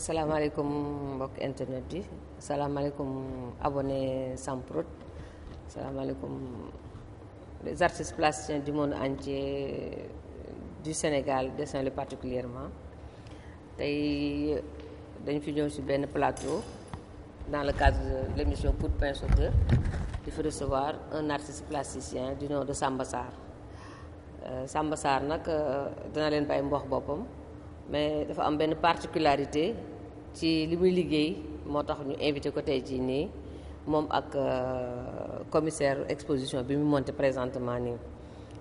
salaamaaleykum mbokk internet yi salaamaaleykum abonné Sampprod salaamaaleykum les artistes plasticiens du monde entier du Sénégal de Saint-Louis particulièrement tey dañ fi ñëw ci benn plateau dans le cadre de l'émission Coup de Pince au cœur di fi recevoir un artiste plasticien du nom de Samba Sarr Samba Sarr nag dina leen bàyyi mbox boppam mais dafa am benn particularité ci li muy liggéey moo tax ñu invité ko tey jii nii moom ak commissaire exposition bi mu monté présentement nii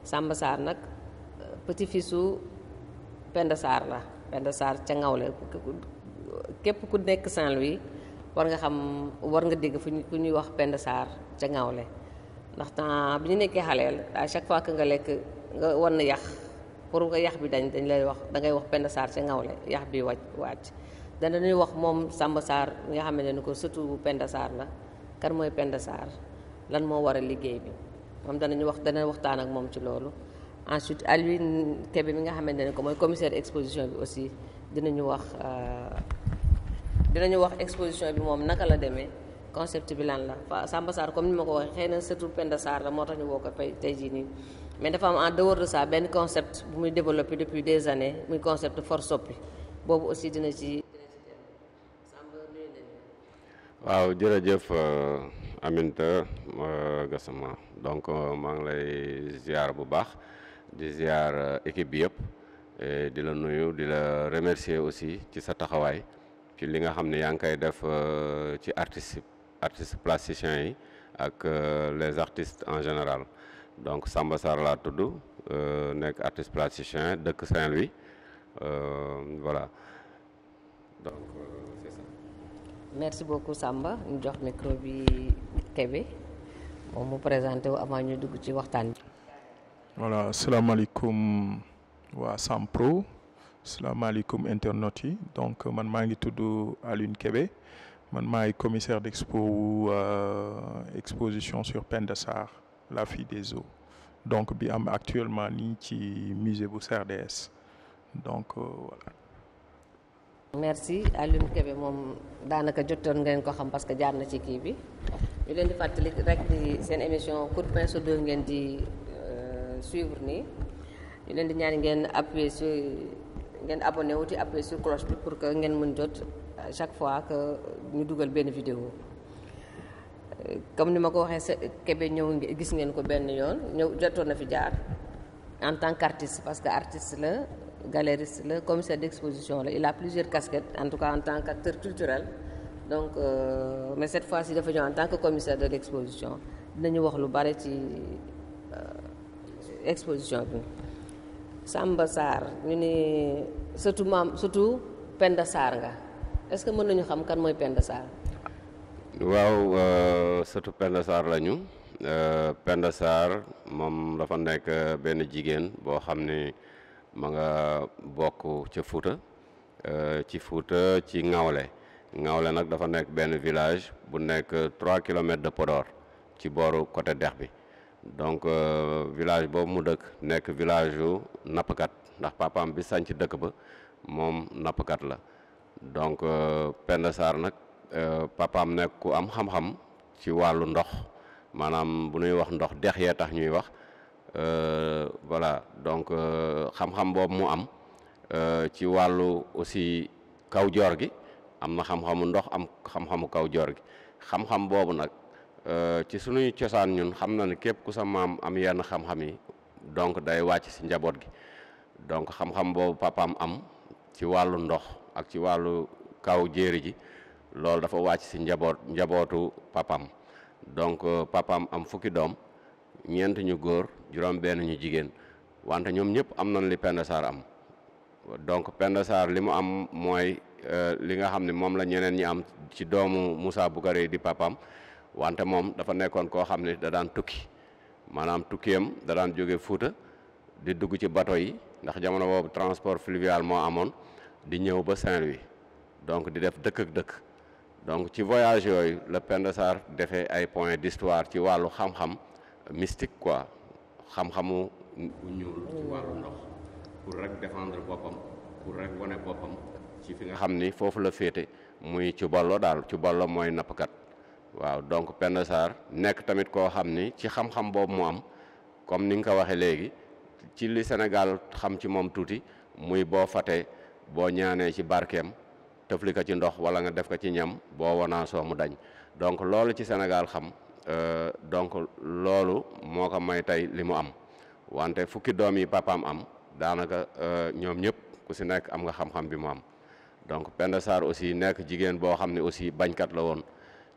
Samba Sarr nag petit-fisu Penda Sarr la Penda Sarr ca Ngawle képp ku nekk Saint-Louis war nga dégg fu ñuy wax Penda Sarr ca Ngawle ndax temps bi ñu nekkee xaleel à chaque fois que nga lekk nga war na yax pour nga yax bi dañ lay wax da ngay wax Penda Sarr ca Ngawle yax bi wàcc danañuy wax moom Samba Sarr nga xamante ne ko surtout Penda Sarr la kan mooy Penda Sarr lan moo war a liggéey bi moom dana waxtaan ak moom ci loolu. Ensuite Alioune Kébé mi nga xamante ne ko mooy commissaire exposition bi aussi dinañu wax exposition bi moom naka la demee concept bi lan la Samba Sarr comme ni ma ko waxee xëy na surtout Penda Sarr la moo tax ñu woo ko tey jii nii mais dafa am en dehors de ça benn concept bu muy développé depuis des années muy concept for soppi boobu aussi dina ci waaw jërëjëf Aminta Gassama donc maa ngi lay ziar bu baax di ziar équipe bi yëpp di la nuyu di la remercier aussi ci sa taxawaay ci li nga xam ne yaa ngi koy def ci artistes plasticiens yi ak les artistes en général donc Samba Sarr laa tudd nekk artiste plasticien dëkk Saint-Louis voilà donc c'est ça. Merci beaucoup Samba ñu jox micro bi Kébé moom mu présenté wu avant ñu dugg ci waxtaan bi. voilà asalaamaaleykum waa Sampprod asalaamaaleykum internautes yi donc man maa ngi tudd Alioune Kébé man maay commissaire d'expo exposition sur Penda Sarr la fille des eaux donc bi am actuellement nii ci musée bu CRDS donc voilà. merci Alioune Kébé moom daanaka jotoon ngeen ko xam parce que jaar na ci kii bi ñu leen di fàttali rek di seen émission Coup de Pince au cœur ngeen di suivre nii ñu leen di ñaan ngeen appuyer sur ngeen abonné wuti appuyer sur cloche bi pour que ngeen mën jot chaque fois que ñu dugal benn vidéo comme ni ma ko waxee Kébé ñëw gis ngeen ko benn yoon jotoon na fi jaar en tant qu'artiste parce que artiste la galériste la commissaire d'exposition la il a plusieurs casquettes en tout cas en tant qu'acteur culturel donc mais cette fois-ci dafa ñëw en tant que commissaire de l'exposition dinañu wax lu bari ci exposition bi Samba Sarr ñu ni surtout Penda Sarr nga est-ce que mën nañu xam kan mooy Penda Sarr. waaw surtout Penda Sarr lañu Penda Sarr moom dafa nekk benn jigéen boo xam ne ma nga bokk ca Fouta ci Ngawle nag dafa nekk benn village bu nekk 3 kilomètres de Podor ci booru côté dex bi donc village boobu mu dëkk nekk village yu nappkat ndax papaam bi sanc dëkk ba moom nappkat la donc Penda Sarr nag papaam nekk ku am xam-xam ci wàllu ndox maanaam bu ñuy wax ndox dex yee tax ñuy wax voilà donc xam-xam boobu mu am ci wàllu aussi kaw joor gi am na xam-xamu ndox am xam-xamu kaw joor gi xam-xam boobu nag ci sunuy cosaan ñun xam na ne képp ku sa maam am yenn xam-xam yi donc day wàcc ci njaboot gi donc xam-xam boobu papaam am ci wàllu ndox ak ci wàllu kaw jéeri ji loolu dafa wàcc ci njabootu papaam donc papaam am fukki doom ñeent ñu góor juróom benn ñu jigéen wante ñoom ñëpp am nañ li Penda Sarr am donc Penda Sarr li mu am mooy li nga xam ne moom la ñeneen ñi am ci doomu Moussa Boukari di papam wante moom dafa nekkoon koo xam ne da daan tukki maanaam tukkiyam da daan jóge Fuuta di dugg ci bateau yi ndax jamono boobu transport fluvial moo amoon di ñëw ba Saint-Louis donc di def dëkk ak dëkk donc ci voyage yooyu la Penda Sarr defee ay points d'histoire ci wàllu xam-xam mystique quoi xam-xamu ñuul ci wàllu ndox pour rek défendre boppam pour rek wane boppam ci fi nga xam ni foofu la féete muy ci bollo daal ci bollo mooy nappkat waaw donc Penda Sarr nekk tamit koo xam ni ci xam-xam boobu mu am comme ni nga ko waxee léegi ci li Sénégal xam ci moom tuuti muy boo fatee boo ñaanee ci barkeem tëfli ko ci ndox wala nga def ko ci ñam boo wanaa soo mu dañ donc loolu ci Sénégal xam donc loolu moo ko may tey li mu am wante fukki doom yi papaam am daanaka ñoom ñëpp ku si nekk am nga xam-xam bi mu am donc Penda Sarr aussi nekk jigéen boo xam ne aussi bañkat la woon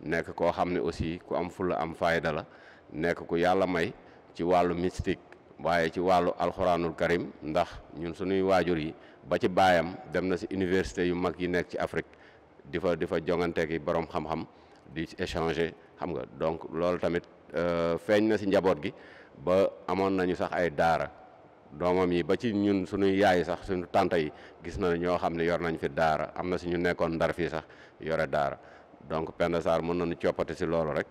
nekk koo xam ne aussi ku am fulla am fayda la nekk ku yàlla may ci wàllu mystique waaye ci wàllu alxuraanul karim ndax ñun suñuy waajur yi ba ci baayam dem na si université yu mag yi nekk ci Afrique di fa jongante ki borom xam-xam di échanger xam nga donc loolu tamit feeñ na si njaboot gi ba amoon nañu sax ay daara doomam yi ba ci ñun suñuy yaay sax suñu tante yi gis na ñoo xam ne yor nañ fi daara am na si ñu nekkoon ndar fii sax yore daara donc Penda Sarr mën nañu coppati si loolu rek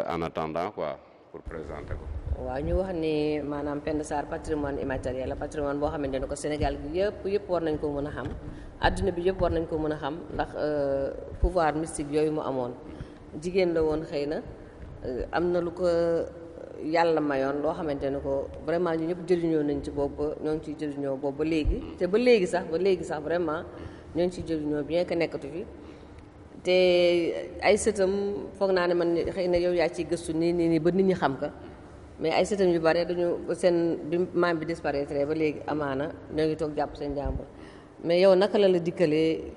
en attendant quoi pour présenter ko. waaw ñu wax ni maanaam Penda Sarr patrimoine immatériel la patrimoine boo xamante ne ko Sénégal gi yëpp war nañ ko mën a xam adduna bi yëpp war nañ ko mën a xam ndax pouvoir mystique yooyu mu amoon jigéen la woon xëy na am na lu ko yàlla mayoon loo xamante ne ko vraiment ñu ñëpp jëriñoo nañ ci boobu ñoo ngi ciy jëriñoo boobu ba léegi te ba léegi sax vraiment ñoo ngi ciy jëriñoo bien que nekkatu fi te ay sëtam foog naa ne man xëy na yow yaa ciy gëstu nii ba nit ñi xam ka mais ay sëtam yu bare dañu seen bi maam bi disparaître ba léegi amaana ñoo ngi toog jàpp seen jàmbur mais yow naka la dikkalee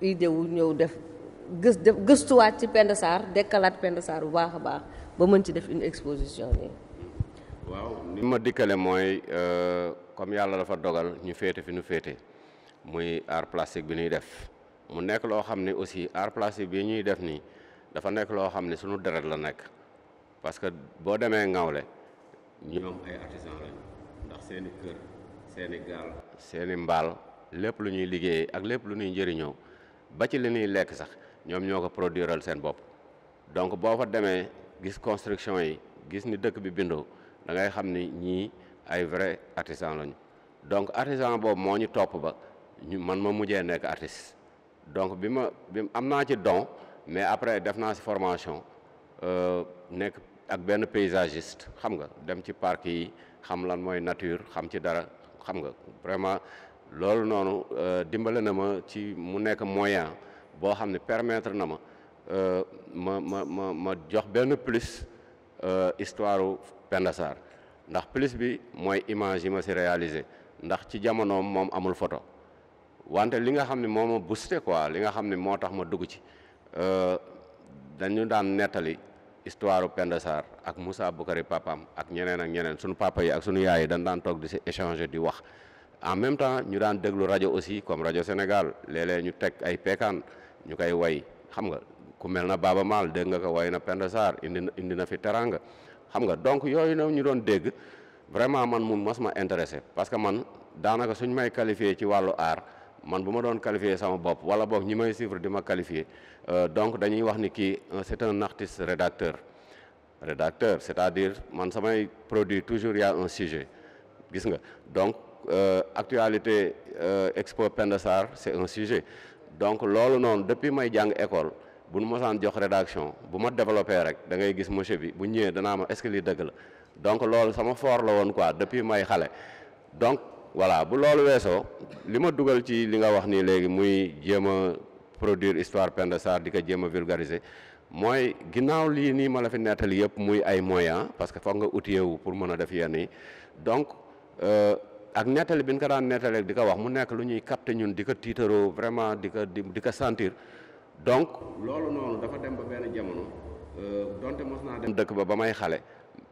idée wu ñëw def gëstuwaat ci Penda Sarr dekkalaat Penda Sarr bu baax a baax ba mën ci def une exposition nii. waaw ni ma dikkale mooy comme yàlla dafa dogal ñu féete fi ñu féete muy art plastique bi ñuy def mu nekk loo xam ne aussi art plastique bi ñuy def nii dafa nekk loo xam ne suñu deret la nekk parce que boo demee Ngawle ñoom ay artisan lañ ndax seeni kër seeni gaal seeni mbaal lépp lu ñuy liggéeyee ak lépp lu ñuy njëriñoo ba ci li ñuy lekk sax ñoom ñoo ko produiral seen bopp donc boo fa demee gis construction yi gis ni dëkk bi bindoo da ngay xam ni ñii ay vrai artisan lañu donc artisan boobu moo ñu topp ba man ma mujjee nekk artiste donc bi am naa ci don mais après def naa si formation nekk ak benn paysagiste xam nga dem ci parc yi xam lan mooy nature xam ci dara xam nga vraiment loolu noonu dimbale na ma ci mu nekk moyen boo xam ne permettre na ma jox benn plus histoire Penda Sarr ndax plus bi mooy image yi ma si réalisé ndax ci jamonoom moom amul photo wante li nga xam ne moo ma boosté quoi li nga xam ne moo tax ma dugg ci dañu daan nettali histoire Penda Sarr ak Moussa Boukari papaam ak ñeneen sunu papa yi ak sunu yaay yi dañ daan toog di si échanger di wax en même temps ñu daan déglu rajo aussi comme rajo Sénégal léeg-léeg ñu teg ay peekaan ñu koy way xam nga ku mel na Baaba Maal dégg nga ko way na Penda Sarr indi na fi teranga xam nga donc yooyu noonu ñu doon dégg vraiment man mu mos ma intéressé parce que man daanaka suñ may qualifié ci wàllu art man bu ma doon qualifié sama bopp wala boog ñi may suivre di ma qualifié donc dañuy wax ni kii c'est un artiste rédacteur c'est-à-dire man samay produit toujours y a un sujet gis nga donc actualité expo Penda Sarr c'est un sujet donc loolu noonu depuis may jàng école bu nu mosaan jox rédaction bu ma développé rek da ngay gis monsieur bi bu ñëwee danaa ma est-ce que lii dëgg la donc loolu sama fort la woon quoi depuis may xale donc voilà bu loolu weesoo li ma dugal ci li nga wax nii léegi muy jéem a produire histoire Penda Sarr di ko jéem a vulgariser mooy ginnaaw lii nii ma la fi nettali yëpp muy ay moyens parce que foog nga outillé wu pour mën a def yenn yi donc ak nettali bi ñu ko daan nettali di ko wax mu nekk lu ñuy capter ñun di ko tiitaroo vraiment di ko sentir donc loolu noonu dafa dem ba benn jamono donte mos naa dem dëkk ba may xale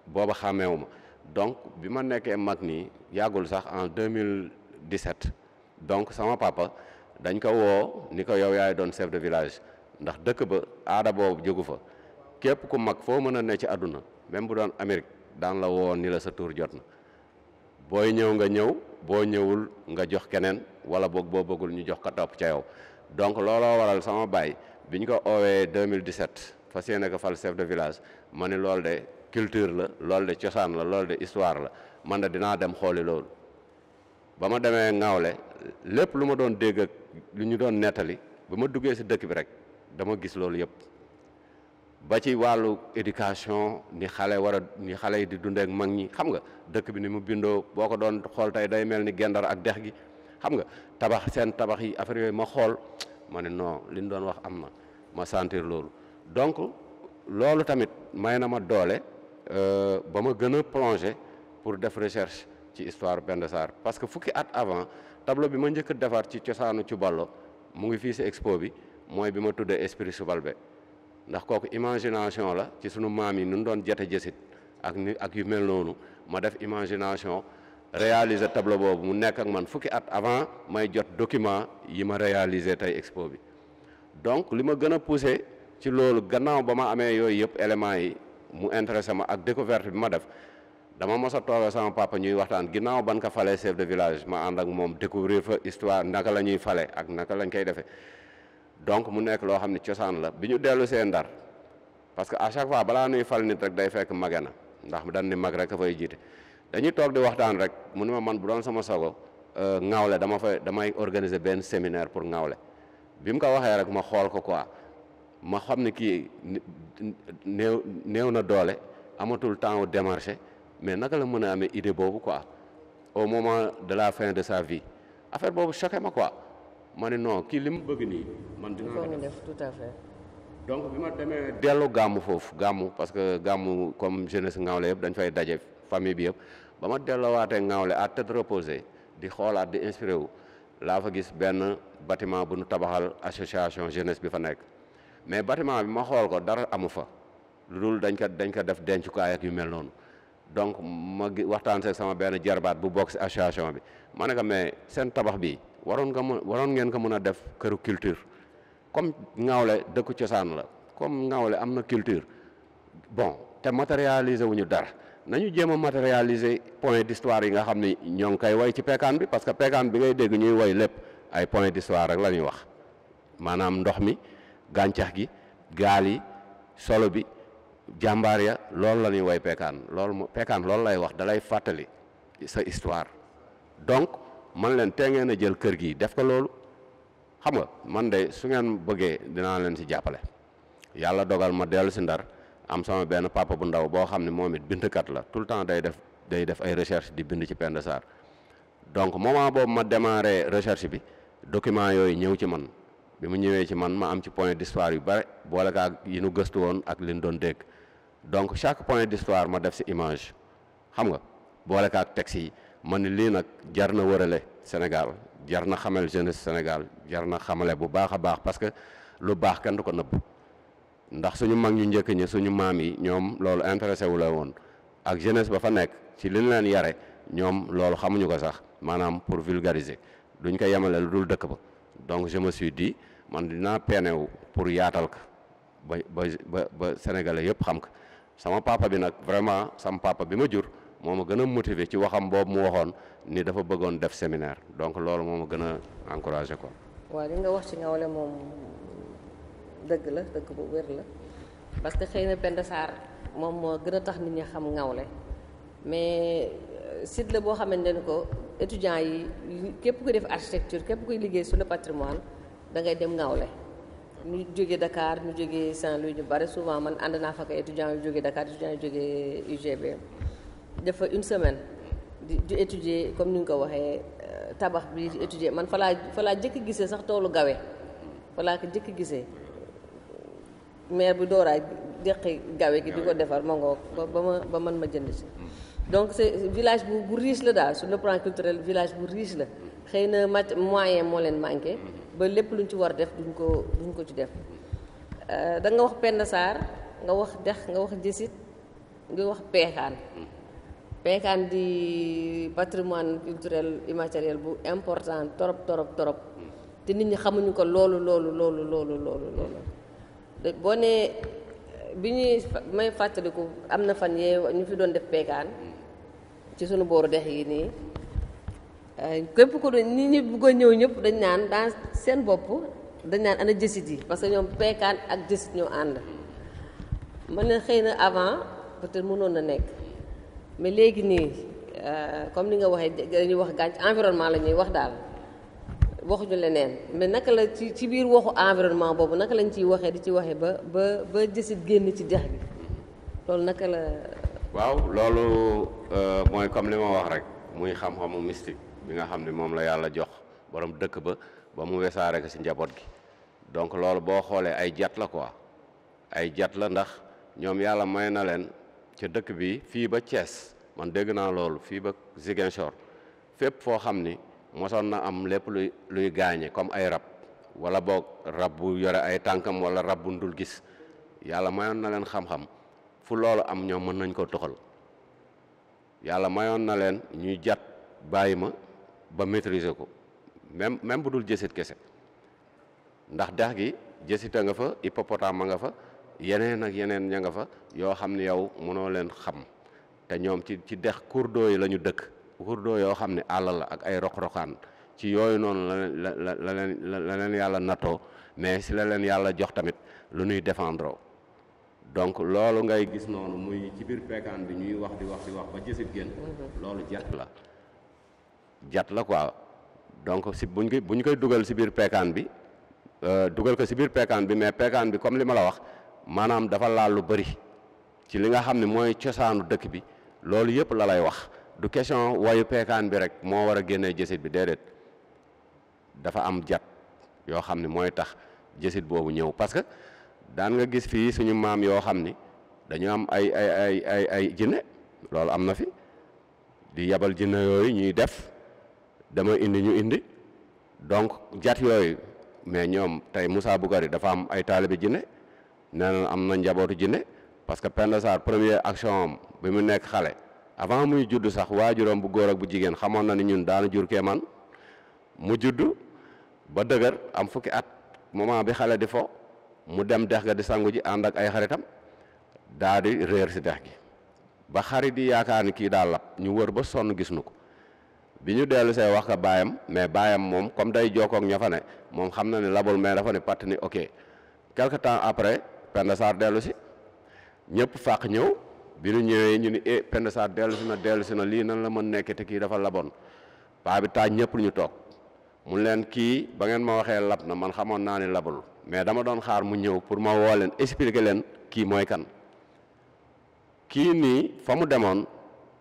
booba xàmmeewu ma donc bi ma nekkee mag nii yàggul sax en 2017 donc sama papa dañ ko woo ni ko yow yaay doon chef de village ndax dëkk ba aada boobu jógu fa képp ku mag foo mën a ne ci àdduna même bu doon Amérique daan la woo ni la sa tur jot na booy ñëw nga ñëw boo ñëwul nga jox keneen wala boog boo bëggul ñu jox ko topp ca yow donc looloo waral sama baay bi ñu ko oowee 2017 fas yéene ko fal chef de village ma ne loolu de culture la loolu de cosaan la loolu de histoire la man de dinaa dem xooli loolu ba ma demee Ngawle lépp lu ma doon dégg ak lu ñu doon nettali ba ma duggee si dëkk bi rek dama gis loolu yëpp ba ci wàllu éducation ni xale yi di dundee ak mag ñi xam nga dëkk bi ni mu bindoo boo ko doon xool tey day mel ni Gendar ak dex gi xam nga seen tabax yi affaire yooyu ma xool ma ne non li ñu doon wax am na ma sentir loolu donc loolu tamit may na ma doole ba ma gën a plonger pour def recherche ci histoire Penda Sarr parce que fukki at avant tableau bi ma njëkk a defar ci cosaanu Cuballo mu ngi fii si expo bi mooy bi ma tuddee esprit Subalbe ndax kooku imagination la ci sunu maam yi nu doon jete jësit ak yu mel noonu ma def imagination réaliser tableau boobu mu nekk ak man fukki at avant may jot document yi ma réaliser tey expo bi donc li ma gën a poussé ci loolu gannaaw ba ma amee yooyu yëpp éléments yi mu intéressé ma ak découverte bi ma def dama mos a toogee sama papa ñuy waxtaan ginnaaw ban ka fale chef de village ma ànd ak moom découvrir fa histoire naka la ñuy fale ak naka lañ koy defee donc mu nekk loo xam ne cosaan la bi ñu dellu see Ndar parce que à chaque fois balaa nuy fal nit rek day fekk mage na ndax dañ ni mag rek a fay jiite dañuy toog di waxtaan rek mu ne ma man bu doon sama sago Ngawle damay organiser benn séminaire pour Ngawle bi mu ko waxee rek ma xool ko quoi ma xam ne kii néew na doole amatul temps démarché mais naka la mën a amee idée boobu quoi au moment de la fin de sa vie affaire boobu choqué ma quoi ma ne non kii li mu bëgg nii man dinaa ko def tout à fait. donc bi ma demee dellu gàmmu foofu gàmmu parce que gàmmu comme jeunesse Ngawle yëpp dañ fay daje famille bi yëpp ba ma delloowaatee Ngawle à tête reposée di xoolaat di inspiré wu laa fa gis benn bâtiment bu nu tabaxal association jeunesse bi fa nekk mais bâtiment bi ma xool ko dara amu fa lu dul dañ ko def dencukaay ak yu mel noonu donc ma waxtaan seeg sama benn jarbaat bu bokk si association bi ma ne ko mais seen tabax bi waroon ngeen ko mën a def këru culture comme Ngawle dëkku cosaan la comme Ngawle am na culture bon te matérialiser wuñu dara nañu jéem a matérialiser point d'histoire yi nga xam ne ñoo ngi koy woy ci pekaan bi parce que pekaan bi ngay dégg ñuy woy lépp ay point d'histoire rek la ñuy wax maanaam ndox mi gàncax gi gaal yi solo bi jàmbaar ya loolu la ñuy woy pekaan loolu lay wax dalay fàttali sa histoire donc man leen tee ngeen a jël kër gi def ko loolu xam nga man de su ngeen bëggee dinaa leen ci jàppale yàlla dogal ma dellu si Ndar am sama benn papa bu ndaw boo xam ne moom it bindkat la tout le temps day def ay recherche di bind ci Penda Sarr donc moment boobu ma démarré recherche bi document yooyu ñëw ci man bi mu ñëwee ci man ma am ci point d'histoire yu bare boole ka ak yi nu gëstu woon ak li nu doon dégg donc chaque point d'histoire ma def ci image xam nga boole ka ak texte yi man ni lii nag jar na wërale Sénégal jar na xamal jeunesse Sénégal jar na xamale bu baax a baax parce que lu baax kenn du ko nëbb ndax suñu mag ñu njëkk ñi suñu maam yi ñoom loolu intéressé wu la woon ak jeunesse ba fa nekk ci li ñu leen yare ñoom loolu xamuñu ko sax maanaam pour vulgariser duñ ko yemale lu dul dëkk ba donc je me suis dit man dinaa peenewu pour yaatal ko ba sénégalais yëpp xam ko sama papa bi nag vraiment sama papa bi ma jur moo ma gën a motiver ci waxam boobu mu waxoon ni dafa bëggoon def séminaire donc loolu moo ma gën a encouragé quoi. waaw li nga wax ci Ngawle moom dëgg la dëgg bu wér la parce que xëy na Penda Sarr moom moo gën a tax nit ñi xam Ngawle mais site la boo xamante ne ko étudiants yi képp kuy def architecture képp kuy liggéey sur le patrimoine da ngay dem Ngawle ñu jógee Dakar ñu jógee Saint-Louis ñu bari souvent man ànd naa fa ak étudiants yu jógee Dakar étudiants yu jógee UGB dafa une semaine di étudier comme ni nga ko waxee tabax bi di étudier man fa laa jëkk gisee sax toolu gawe fa laa ko jëkk gisee maire bi dooraay deqi gawe gi di ko defar ma ngoog ba man ma jënd ci donc c'est village bu riche la daal sur le plan culturel village bu riche la xëy na moyen moo leen manqué ba lépp luñ ci war def duñ ko ci def da nga wax Penda Sarr nga wax dex nga wax jësit nga wax peekaan di patrimoine culturel immatériel bu important torop te nit ñi xamuñu ko loolu boo nee bi ñuy may fàttaliku am na fan yee ñu fi doon def peekaan ci sunu booru dex yi nii képp ko nit ñi bëggoon ñëw ñëpp dañ naan dans seen bopp dañ naan ana jësit yi parce que ñoom peekaan ak jësit ñoo ànd man ne xëy na avant peut-être mënoon na nekk mais léegi nii comme ni nga waxee dañuy wax environnement la ñuy wax daal waxuñu leneen mais naka la ci biir waxu environnement boobu naka lañ ciy waxee di ci waxee ba jësit génn ci dex gi loolu naka la. waaw loolu mooy comme li ma wax rek muy xam-xamu mystique bi nga xam ne moom la yàlla jox borom dëkk ba mu wesaare ko ci njaboot gi donc loolu boo xoolee ay jat la quoi ay jat la ndax ñoom yàlla may na leen ca dëkk bi fii ba Thiès man dégg naa loolu fii ba Ziguinchor fépp foo xam ni mosoon na am lépp luy gaañe comme ay rab wala boog rab bu yore ay tànkam wala rab bu ndul gis yàlla mayoon na leen xam-xam fu loolu am ñoom mën nañ ko toxal yàlla mayoon na leen ñuy jat bàyyi ma ba maîtriser ko même bu dul jësit kese ndax dex gi jësita nga fa hippopotame nga fa yeneen ak yeneen ña nga fa yoo xam ne yow mënoo leen xam te ñoom ci dex cours d'eau yi la ñu dëkk cours d'eau yoo xam ne àll la ak ay roq-roqaan ci yooyu noonu la leen yàlla nattoo mais si la leen yàlla jox tamit lu ñuy défendre donc loolu ngay gis noonu muy ci biir peekaan bi ñuy wax di wax ba jësit génn loolu jat la quoi donc si buñ koy dugal si biir peekaan bi dugal ko si biir peekaan bi mais peekaan bi comme li ma la wax maanaam dafa laal lu bëri ci li nga xam ne mooy cosaanu dëkk bi loolu yëpp la lay wax du question wayu peekaan bi rek moo war a génnee jësit bi déedéet dafa am jat yoo xam ne mooy tax jësit boobu ñëw parce que daan nga gis fii suñu maam yoo xam ni dañu am ay jinne loolu am na fi di yabal jinne yooyu ñuy def dama indi ñu indi donc jat yooyu mais ñoom tey Moussa Bougari dafa am ay taalibe jinne nee na am na njabootu jinne parce que Penda Sarr première action am bi mu nekk xale avant muy judd sax waajuram bu góor ak bu jigéen xamoon na ni ñun daana jur keemaan mu judd ba dëgër am fukki at moment bi xale di fo mu dem dex ga di sangu ji ànd ak ay xaritam daa di réer si dex gi ba xarit yi yaakaar ni kii daal lab ñu wër ba sonn gis nu ko bi ñu dellu see wax ko baayam mais baayam moom comme day jokkoog ña fa ne moom xam na ne labul mais dafa ne patt ni ok quelque temps après Penda Sarr dellu si ñëpp fàq ñëw bi ñu ñëwee ñu ni Penda Sarr dellu si na lii nan la mën nekkee te kii dafa laboon paa bi taaj ñëpp ñu toog mun leen kii ba ngeen ma waxee lab na man xamoon naa ni labul mais dama doon xaar mu ñëw pour ma woo leen expliquer leen kii mooy kan kii nii fa mu demoon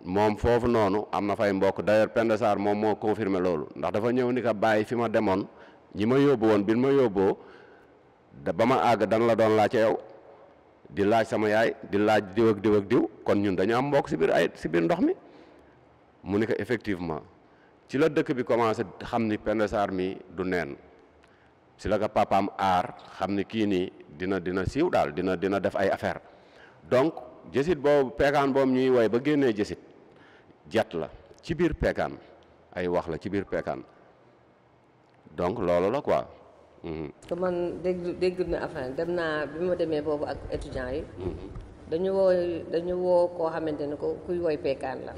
moom foofu noonu am na fay mbokk d'ailleurs Penda Sarr moom moo confirmé loolu ndax dafa ñëw ni ko bàyyi fi ma demoon ñi ma yóbbu woon bi ma yóbboo ba ma àgg dan la doon laajte yow di laaj sama yaay di laaj diw ak diw kon ñun dañu am mbokk si biir ndox mi mu ni ko effectivement ci la dëkk bi commencé xam ni Penda Sarr mi du neen si la ko papaam aar xam ni kii nii dina siiw daal dina def ay affaire donc jësit boobu peekaan boobu ñuy woy ba génnee jësit jat la ci biir peekaan ay wax la ci biir peekaan donc loolu la quoi. te man dégg na affaire dem naa bi ma demee boobu ak étudiants yi. dañu woo koo xamante ne ko kuy woy peekaan la.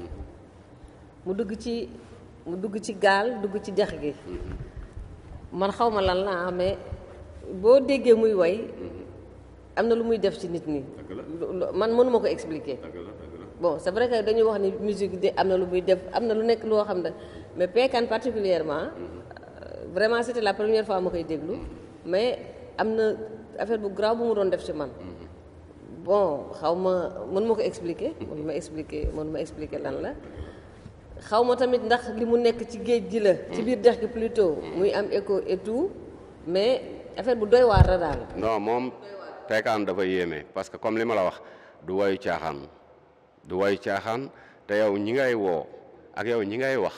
mu dugg ci gaal dugg ci dex gi. man xaw ma lan la mais boo déggee muy woy am na lu muy def ci nit ñi. man mënuma ko expliquer. bon c'est vrai que dañuy wax ni musique de am na lu muy def am na lu nekk loo xam ne mais peekaan particulièrement vraiment c'était la première fois ma koy déglu mais am na affaire bu grave bu mu doon def ci man. bon xaw ma mënuma ko expliquer. mënuma expliquer lan la. xaw ma tamit ndax li mu nekk ci géej gi la. ci biir dex gi plutôt. muy am écho et tout mais affaire bu doy waar la daal. non moom peekaan dafa yéeme parce que comme li ma la wax du wayu caaxaan te yow ñi ngay woo ak yow ñi ngay wax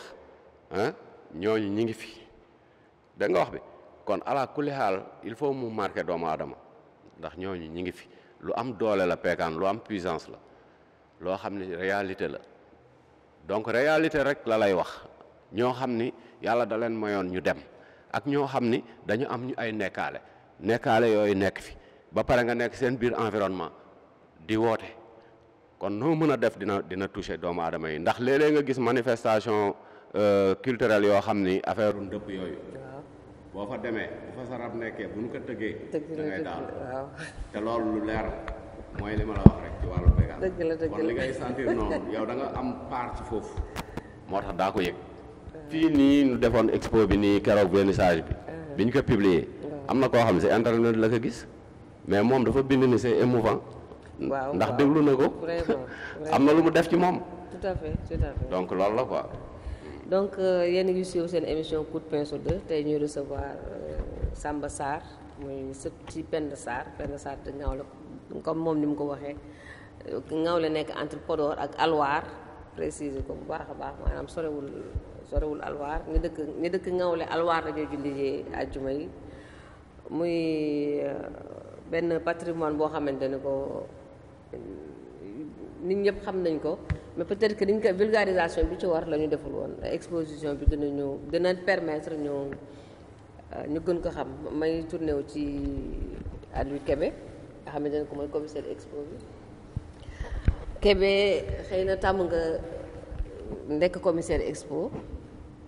ñooñu ñi ngi fi da nga wax bi kon ala kulli xaal il faut mu marqué doomu aadama ndax ñooñu ñi ngi fi lu am doole la peekaan lu am puissance la loo xam ni réalité la. donc réalité rek la lay wax ñoo xam ni yàlla da leen mayoon ñu dem ak ñoo xam ni dañu am ñu ay nekkaale yooyu nekk fi ba pare nga nekk seen biir environnement di woote kon noo mën a def dina toucher doomu aadama yi ndax léeg-léeg nga gis manifestation culturelle yoo xam ni affaire ndëpp yooyu boo fa demee bu fa sa rab nekkee bu ñu ko tëggee da ngay daal te loolu lu leer mooy li ma la wax rek ci wàllu peekaan kon li ngay sentir noonu yow da nga am part ci foofu moo tax daa ko yëg. fii nii ñu defoon expo bi nii keroog vernissage bi. bi ñu ko publier. am na koo xam ne si internet la ko gis mais moom dafa bind ni c'est émouvant. ndax déglu na ko. am na lu mu def ci moom. tout à fait tout à fait. donc loolu la quoi. donc yéen a ngi suivre seen émission coup de pinceau 2 tey ñuy recevoir Samba Sarr muy sët ci Penda Sarr de Ngawle comme moom ni mu ko waxee Ngawle nekk entre Podor ak Alwar préciser ko bu baax a baax maanaam sorewul Alwar ñi dëkk Ngawle Alwar la ñuy julli àjjuma yi muy benn patrimoine boo xamante ne ko nit ñëpp xam nañ ko mais peut-être que niñ ko vulgarisation bi ci war la ñu deful woon exposition bi dina permettre ñu gën ko xam may tourné wu ci Aliou Kébé nga xamante ne ko mooy commissaire expo bi Kébé xëy na tàmm nga nekk commissaire expo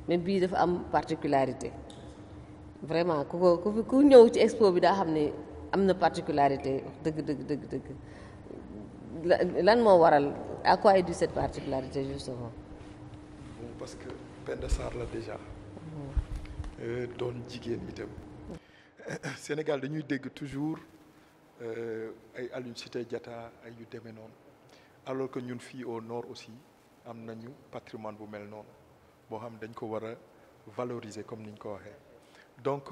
mais bii dafa am particularité vraiment ku ñëw ci expo bi daa xam ne am na particularité dëgg lan moo waral à quoi est due cette particularité justement. Bon parce que Penda Sarr la déjà. doon jigéen itam. Sénégal dañuy dégg toujours ay Aline Sitoé Diatta ay yu demee noonu alors que ñun fii au nord aussi am nañu patrimoine bu mel noonu boo xam dañ ko war a valoriser comme ni ñu ko waxee donc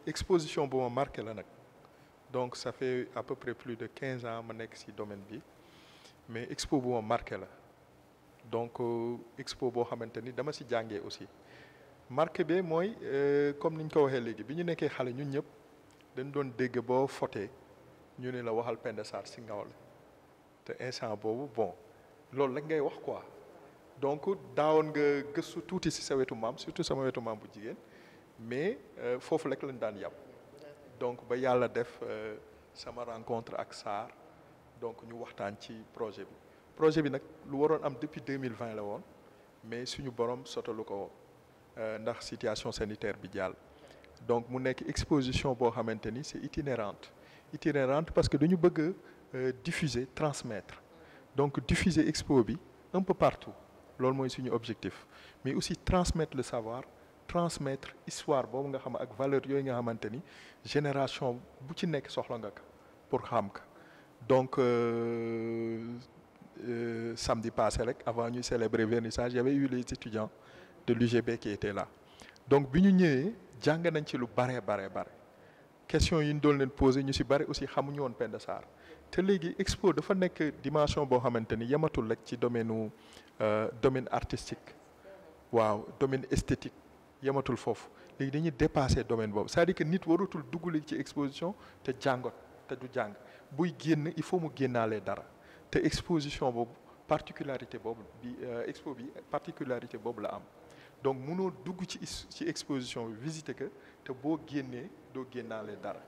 exposition bu ma marqué la nag. Donc ça fait à peu près plus de 15 ans ma nekk ci domaine bi mais expo bu ma marqué la donc expo boo xamante ni dama ci jàngee aussi marqué bi mooy comme ni ñu ko waxee léegi bi ñu nekkee xale ñun ñëpp dañ doon dégg boo fotee ñu ne la waxal Penda Sarr ci Ngawle te instant boobu bon loolu rek ngay wax quoi donc daawoon nga gëstu tuuti ci sa wetu maam surtout sama wetu maam bu jigéen mais foofu rek lañ daan yàpp donc ba yàlla def sama rencontre ak Sarr donc ñu waxtaan ci projet bi nag lu waroon am depuis 2020 la woon mais suñu borom sotalu ko ndax situation sanitaire bi jàll donc mu nekk exposition boo xamante ni c'est itinérante parce que dañu bëgg diffuser transmettre donc diffuser expo bi un peu partout loolu mooy suñu objectif mais aussi transmettre le savoir transmettre histoire boobu nga xam ak valeur yooyu nga xamante ni génération bu ci nekk soxla nga ko pour xam ko donc samedi passé rek avant ñuy célébrer vernissage y avait eu les étudiants de l'UGB qui étaient là donc bi ñu ñëwee jàng nañ ci lu bare question yi ñu doon leen poser ñu ci bare aussi xamuñu woon Penda Sarr te léegi expo dafa nekk dimension boo xamante ni yematul rek ci domaine artistique waaw domaine esthétique yematul foofu léegi dañuy dépasser domaine boobu c'est-à-dire que nit waratul dugg léegi ci exposition te jàngot te du jàng buy génn il faut mu génnaalee dara te exposition boobu particularité boobu bi expo bi particularité boobu la am donc mënoo dugg ci exposition bi visiter que te boo génnee doo génnaalee dara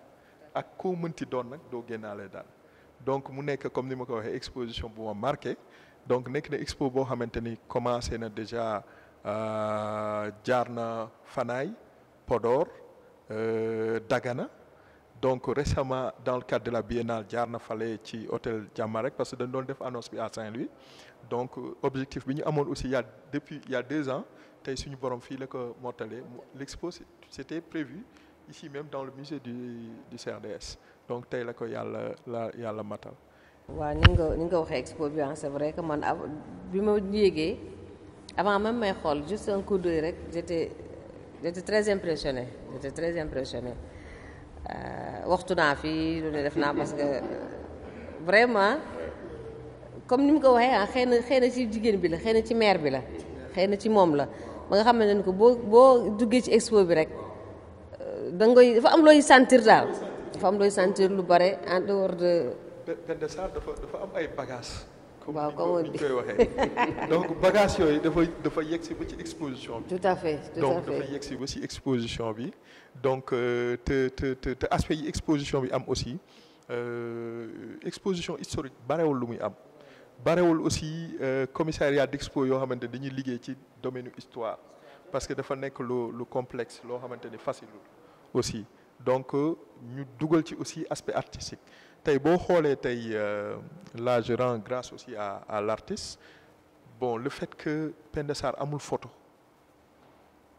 ak koo mënti doon nag doo génnaalee dara donc mu nekk comme ni ma ko waxee exposition bu ma marqué donc nekk na expo boo xamante ni commencé na déjà jaar na Fanaay Podor Dagana donc récemment dans le cadre de la biennale jaar na fale ci hôtel Jàmmarek parce que dañ doon def annonce bi à Saint-Louis donc objectif bi ñu amoon aussi depuis il y a 2 ans tey suñu borom fii la ko mottalee l'expo c'était prévu ici même dans le musée du CRDS donc tey la ko yàlla matal. waaw ni nga waxee expo bi c'est vrai que man bi ma yéegee avant même may xool juste un coup d'œil rek j'étais très impressionné waxtu naa fi lu ne def naa parce que vraiment comme ni mu ko waxee xëy na ci jigéen bi la xëy na ci mère bi la xëy na ci moom la ba nga xam ne ko boo duggee ci expo bi rek dafa am looy sentir daal dafa am looy sentir lu bare en dehors de. Penda Sarr dafa am ay bagages. waaw comme ni koy waxee donc bagages yooyu dafa yegsi ba ci exposition bi. tout à fait donc dafa yegsi ba ci exposition bi donc te aspect yi exposition bi am aussi exposition historique barewul lu muy am barewul aussi commissariat d'expo yoo xamante dañuy liggéey ci domaine histoire parce que dafa nekk lu complexe loo xamante ni facile aussi donc ñu dugal ci aussi aspect artistique. tey boo xoolee tey là je rends grâce aussi à l'artiste bon le fait que Penda Sarr amul photo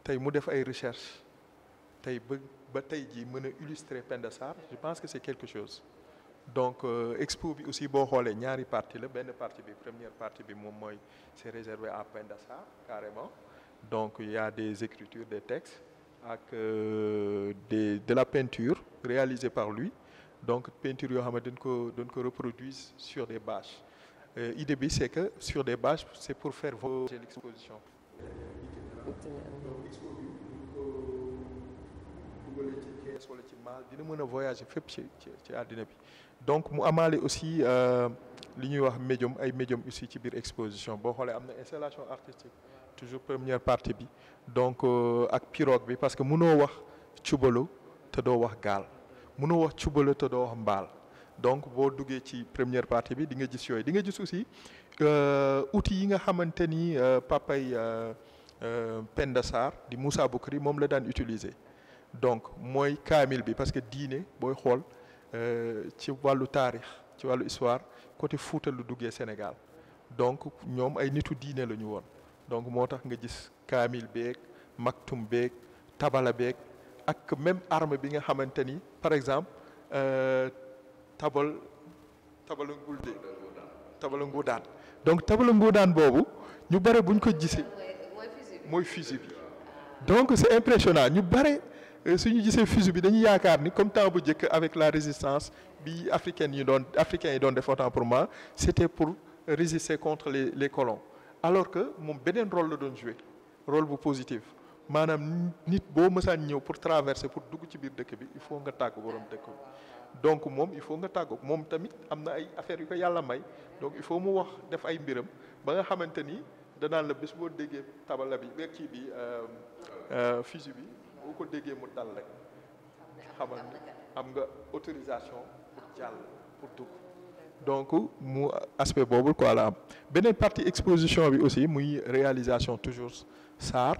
tey mu def ay recherche tey ba tey jii mën a illustrer Penda Sarr je pense que c'est quelque chose donc expo bi aussi boo xoolee ñaari partie la benn partie bi première partie bi moom mooy c'est réservé à Penda Sarr carrément donc il y a des écritures des textes ak de la peinture réalisée par lui donc peinture yoo xam ne dañ ko reproduire sur des bâches idée bi c'est que sur des bâches c'est pour faire voyager l'exposition dugalee ci kees wala ci maal dina mën a voyager fépp ci àddina bi donc mu amaale aussi li ñuy wax médium ay médium aussi ci biir exposition boo xoolee am na installation artistique toujours première partie bi donc ak pirogue bi parce que mënoo wax cubalo te doo wax gaal mënoo wax cubalo te doo wax mbaal donc boo duggee ci première partie bi di nga gis yooyu di nga gis aussi outils yi nga xamante ni papay Penda Sarr di Moussa Boukri moom la daan utiliser donc mooy kaamil bi parce que diine booy xool ci wàllu taarix ci wàllu histoire côté Fuuta lu duggee Sénégal donc ñoom ay nitu diine la ñu woon donc moo tax nga gis kaamil beeg maktum beeg tabala beeg ak même arme bi nga xamante ni par exemple tabala nguudaan donc tabala nguudaan boobu ñu bare buñ ko gisee mooy fusil bi donc c'est impressionnant ñu bare suñu gisee fusil bi dañuy yaakaar ni comme temps bu njëkk avec la résistance bi africains yi doon def autant pour moi c'était pour résister contre les colons alors que moom beneen rôle la doon jouer rôle bu positif maanaam nit boo mësaan ñëw pour traverser pour dugg ci biir dëkk bi il faut nga tàggu borom dëkk bi donc moom il faut nga tàggu moom tamit am na ay affaires yu ko yàlla may donc il faut mu wax def ay mbiram ba nga xamante ni danaan la bés boo déggee tabala bi beeg kii bi fusil bi boo ko déggee mu dal rek xamal ni am nga autorisation pour jàll pour dugg donc mu aspect boobu quoi la am beneen partie exposition bi aussi muy réalisation toujours Sarr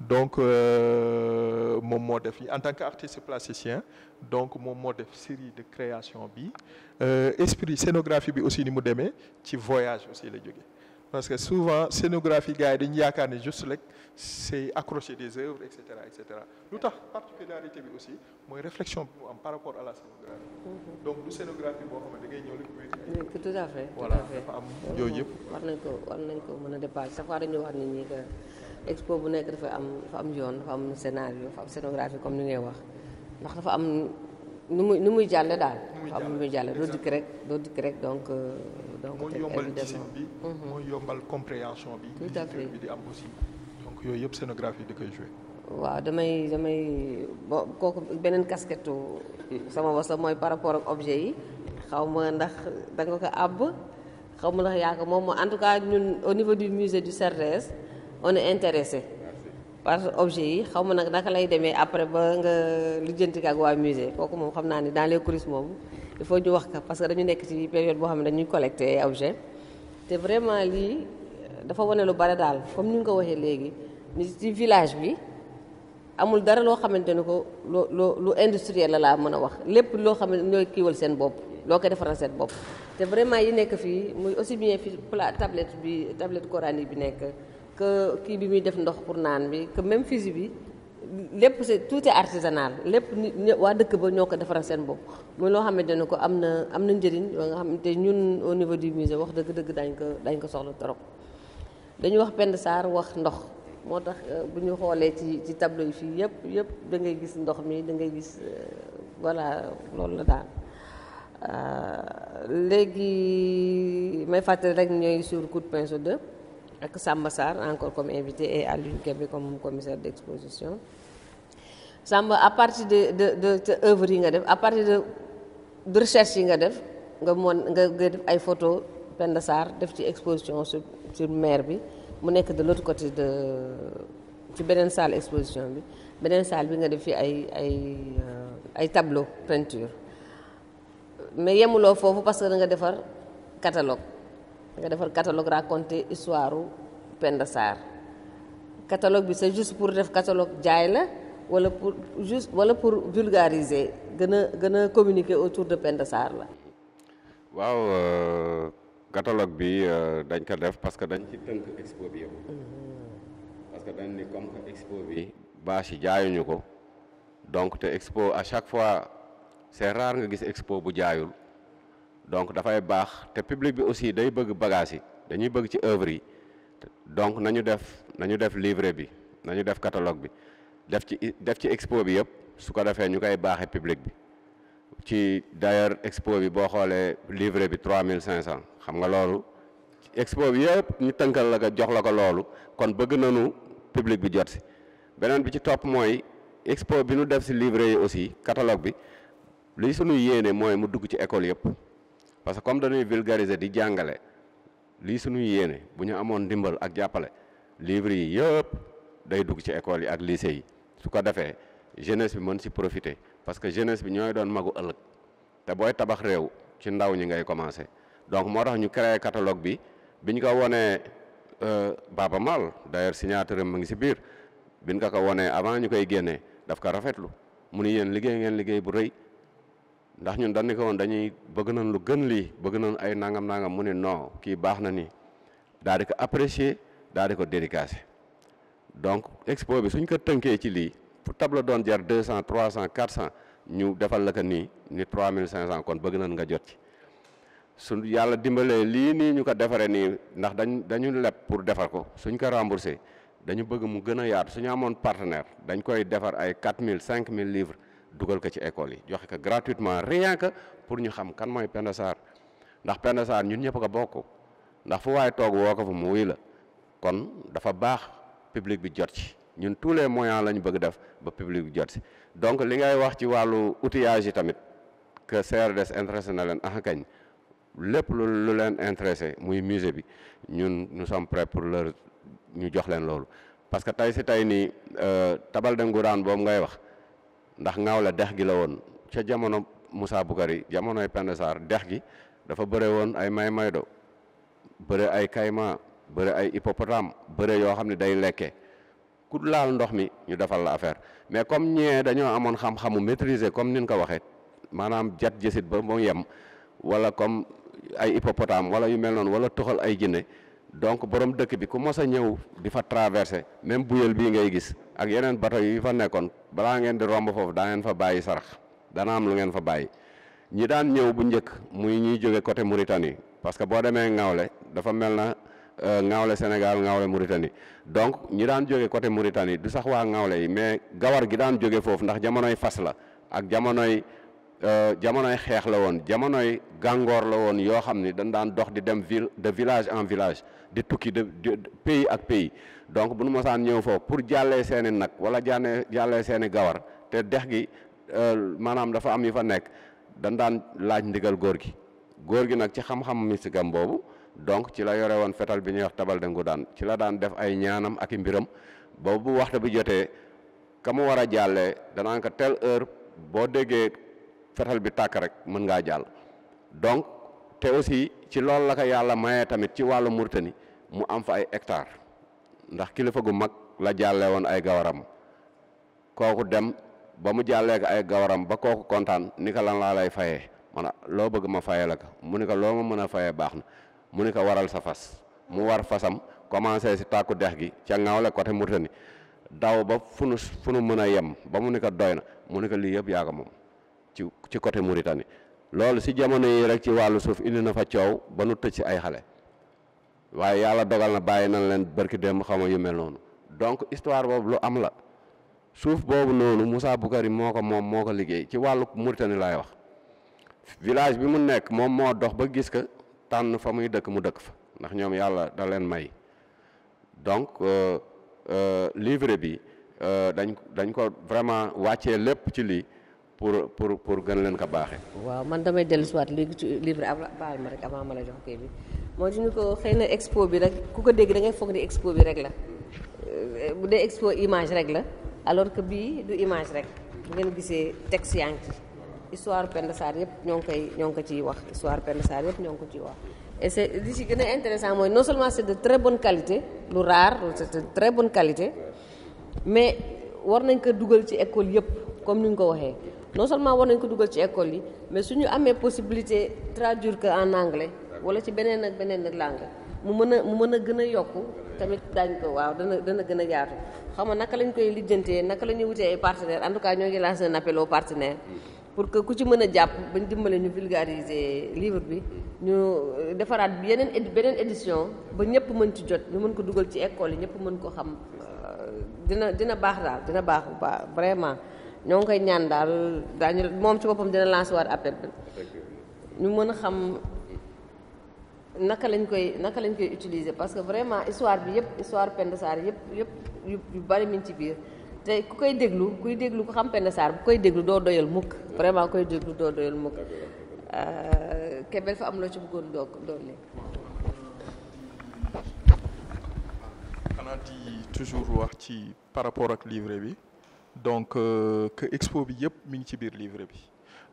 donc moom moo def en tant qu'artiste plasticien donc moom moo def série de création bi esprit scénographie bi aussi ni mu demee ci voyage aussi la jóge parce que souvent scénographie gars yi dañu yaakaar ne juste rek c'est accrocher des œuvres et cetera lu tax particularité bi aussi mooy réflexion bi mu am par rapport à la scénographie donc du scénographie boo xam ne da ngay ñëw rek tout à fait voilà dafa am yooyu yëpp war nañ ko mën a dépasser chaque fois dañuy wax nit ñi que expo bu nekk dafa am yoon dafa am scénario dafa am scénographie comme ni ngay wax ndax dafa am nu muy jàlle daal dafa am nu muy jàlle doo dikk rek donc mooy yombal gisin bi mooy yombal compréhension bi tout à fait bi di am aussi donc yooyu yëpp scénographie di koy jouer waaw damay bon kooku beneen casquette sama wasa mooy par rapport ak objet yi xaw ma ndax da nga ko àbb xaw ma ndax yaa ko moom en tout cas ñun au niveau du musée du CRDS on est intéressé par objet yi xaw ma nag naka lay demee après ba nga lijjanti ak waa musée kooku moom xam naa ni dans les coulisses moom il faut ñu wax ka parce que dañu nekk ci période boo xam ne dañuy collecter ay objet te vraiment lii dafa wane lu bare daal comme ni nga ko waxee léegi ni ci village bi amul dara loo xamante ni ko lu industriel la laa mën a wax lépp loo xam ne ñooy kiiwal seen bopp loo koy defaral seen bopp te vraiment yi nekk fii muy aussi bien fi tablette coranique bi nekk que kii bi muy def ndox pour naan bi que même fusil bi lépp tout est artisanal lépp waa dëkk ba ñoo ko defaral seen bopp muy loo xamante ne ko am na njëriñ yoo nga xamante ñun au niveau du musée wax dëgg dañ ko soxla trop dañu wax Penda Sarr wax ndox moo tax bu ñu xoolee ci tableau yi fii yëpp da ngay gis ndox mi da ngay gis voilà loolu la daal léegi may fàttali rek ñooy sur coup de pinceau 2 ak Samba Sarr encore comme invité et Alioune Kébé comme commissaire d'exposition Samba à partir de œuvre yi nga def à partir de recherche yi nga def nga def ay photo Penda Sarr def ci exposition sur mer bi mu nekk de l'autre côté ci beneen salle exposition bi beneen salle bi nga def fi ay tableau peinture mais yemuloo foofu parce que da nga defar catalogue raconter histoire Penda Sarr catalogue bi c'est juste pour def catalogue jaay la wala pour vulgariser gën a communiquer autour de Penda Sarr la waaw catalogue bi dañ ko def parce que dañ ci tënk expo bi yëpp parce que dañ ni comme que expo bi bâche yi jaayuñu ko donc te expo à chaque fois c'est rare nga gis expo bu jaayul donc dafay baax te public bi aussi day bëgg bagage yi dañuy bëgg ci œuvre yi donc nañu def livret bi nañu def catalogue bi def ci expo bi yëpp su ko defee ñu koy baaxee public bi ci d'ailleurs expo bi boo xoolee livret bi 3500 xam nga loolu expo bi yëpp ñu tënkal la ko jox la ko loolu kon bëgg nañu public bi jot si beneen bi ci topp mooy expo bi ñu def si livret yi aussi catalogue bi li suñu yéene mooy mu dugg ci école yëpp parce que comme dañuy vulgariser di jàngale lii suñuy yéene bu ñu amoon ndimbal ak jàppale livre yi yëpp day dugg ci école yi ak lycée yi su ko defee jeunesse bi mën si profiter parce que jeunesse bi ñooy doon magu ëllëg te booy tabax réew ci ndaw ñi ngay commencer donc moo tax ñu créer catalogue bi biñ ko wonee Baba Mal d'ailleurs signature am mu ngi si biir biñ ko wonee avant ñu koy génnee daf ko rafetlu mu ni yéen liggéey ngeen liggéey bu rëy ndax ñun dañ ni ko woon dañuy bëgg nañ lu gën lii bëgg nañ ay nangam mu ni non kii baax na nii daal di ko apprécier daal di ko dédicacer donc expo bi suñ ko tënkee ci lii fu tableau doon jar 200 300 400 ñu defal la ko nii ni 3500 kon bëgg nañ nga jot ci su yàlla dimbalee lii nii ñu ko defaree nii ndax dañu leb pour defar ko suñ ko remboursé dañu bëgg mu gën a yaatu suñu amoon partenaire dañ koy defar ay 4000 5000 livres dugal ko ci école yi joxe ko gratuitement rien que pour ñu xam kan mooy Penda Sarr ndax Penda Sarr ñun ñëpp ko bokk ndax fu waaye toog woo ko fa mu wuy la kon dafa baax public bi jot ci ñun tous les moyens lañ bëgg def ba public bi jot ci donc li ngay wax ci wàllu outillage yi tamit que CRDS intéressé na leen kañ lépp lu leen intéressé muy musée bi ñun nous sommes prêts pour leur ñu jox leen loolu parce que tey si tey nii tabal de nguraan boobu ngay wax ndax ngaaw la dex gi la woon ca jamono Moussa Boukari jamonoy Penda Sarr dex gi dafa bëre woon ay may-maydo bëre ay kayma bëre ay hippopotame bëre yoo xam ne day lekkee ku laal ndox mi ñu defal la affaire mais comme ñee dañoo amoon xam-xamu maîtriser comme nin ko waxee maanaam jat jësit ba mu yem wala comme ay hippopotame wala yu mel noonu wala toxal ay jinne donc borom dëkk bi ku mos a ñëw di fa traversé même buyel bii ngay gis ak yeneen bateau yi fa nekkoon balaa ngeen di romb foofu daa ngeen fa bàyyi sarax dana am lu ngeen fa bàyyi ñi daan ñëw bu njëkk muy ñuy jóge côté Mauritanie parce que boo demee Ngawle dafa mel na Ngawle Sénégal Ngawle Mauritanie donc ñi daan jóge côté Mauritanie du sax waa Ngawle yi mais gawar gi daan jóge foofu ndax jamonoy fas la ak jamonoy xeex la woon jamonoy gàngoor la woon yoo xam ni dañ daan dox di dem de village en village di tukki de pays ak pays donc bu nu mosaan ñëw foofu pour jàllee seeni nag wala jàllee seeni gawar te dex gi maanaam dafa am yu fa nekk dañ daan laaj ndigal góor gi nag ci xam-xam mystigam boobu donc ci la yore woon fetal bi ñuy wax tabal de ngudaan ci la daan def ay ñaanam ak i mbiram boobu bu waxtu bi jotee ka mu war a jàllee danaan ko telle heure boo déggee fetal bi tàkk rek mën ngaa jàll donc te aussi ci loolu la ko yàlla mayee tamit ci wàllu Mauritanie mu am fa ay hectares ndax kilifa gu mag la jàllee woon ay gawaram kooku dem ba mu jàllee ko ay gawaram ba kooku kontaan ni ko lan laa lay fayee man loo bëgg ma fayee la ko mu ni ko loo ma mën a fayee baax na mu ni ko waral sa fas mu war fasam commencé si tàkku dex gi ca Ngawle côté Mauritanie daw ba fu nu mën a yem ba mu ni ko doy na mu ni ko lii yëpp yaa ko moom ci côté Mauritanie loolu si jamono yi rek ci wàllu suuf indi na fa coow ba nu tëj si ay xale waaye yàlla dogal na bàyyi nañ leen barki dem xaw ma yu mel noonu donc histoire boobu lu am la suuf boobu noonu Moussa Boukari moo ko liggéey ci wàllu Mauritanie laay wax village bi mu nekk moom moo dox ba gis ko tànn fa muy dëkk mu dëkk fa ndax ñoom yàlla da leen may donc livre bi dañ ko vraiment wàccee lépp ci lii pour gën leen ko baaxee. waaw man damay dellusiwaat léegi ci livre baal ma rek avant ma la jox kii bi moo di ñu ko xëy na expo bi rek ku ko dégg da ngay foog ni expo bi rek la bu dee expo image rek la alors que bii du image rek bu ngeen gisee texte yaa ngi ci histoire Penda Sarr yëpp ñoo ngi ko ciy wax histoire Penda Sarr yëpp ñoo ngi ko ciy wax. et c'est li ci gën a intéressant mooy non seulement c'est de très bonne qualité lu rare c'est de très bonne qualité mais war nañ ko dugal ci école yëpp comme ni ñu ko waxee. non seulement war nañ ko dugal ci école yi mais suñu amee possibilité traduire que en anglais wala ci beneen ak beneen ak langue mu mën a gën a yokku tamit daañ ko waaw dana gën a yaatu xam nga naka lañ koy lijjantee naka la ñuy wutee ay partenaires en tout cas ñoo ngi lancé un appel aux partenaires pour que ku ci mën a jàpp bañ dimbale ñu vulgariser livre bi ñu defaraat beneen édition ba ñëpp mën ci jot ñu mën ko dugal ci école yi ñëpp mën ko xam dina baax daal dina baax bu baax vraiment ñoo ngi koy ñaan daal daañu moom ci boppam dina lancé waat appel bi ñu mën a xam naka lañ koy utiliser parce que vraiment histoire bi yëpp histoire Penda Sarr yëpp yu bari mi ngi ci biir te ku koy déglu ku xam Penda Sarr bu koy déglu doo doyal mukk vraiment koy déglu doo doyal mukk Kébé fa am loo ci bëggoon dolli. xanaa di toujours wax ci par rapport ak livre bi donc que expo bi yëpp mi ngi ci biir livre bi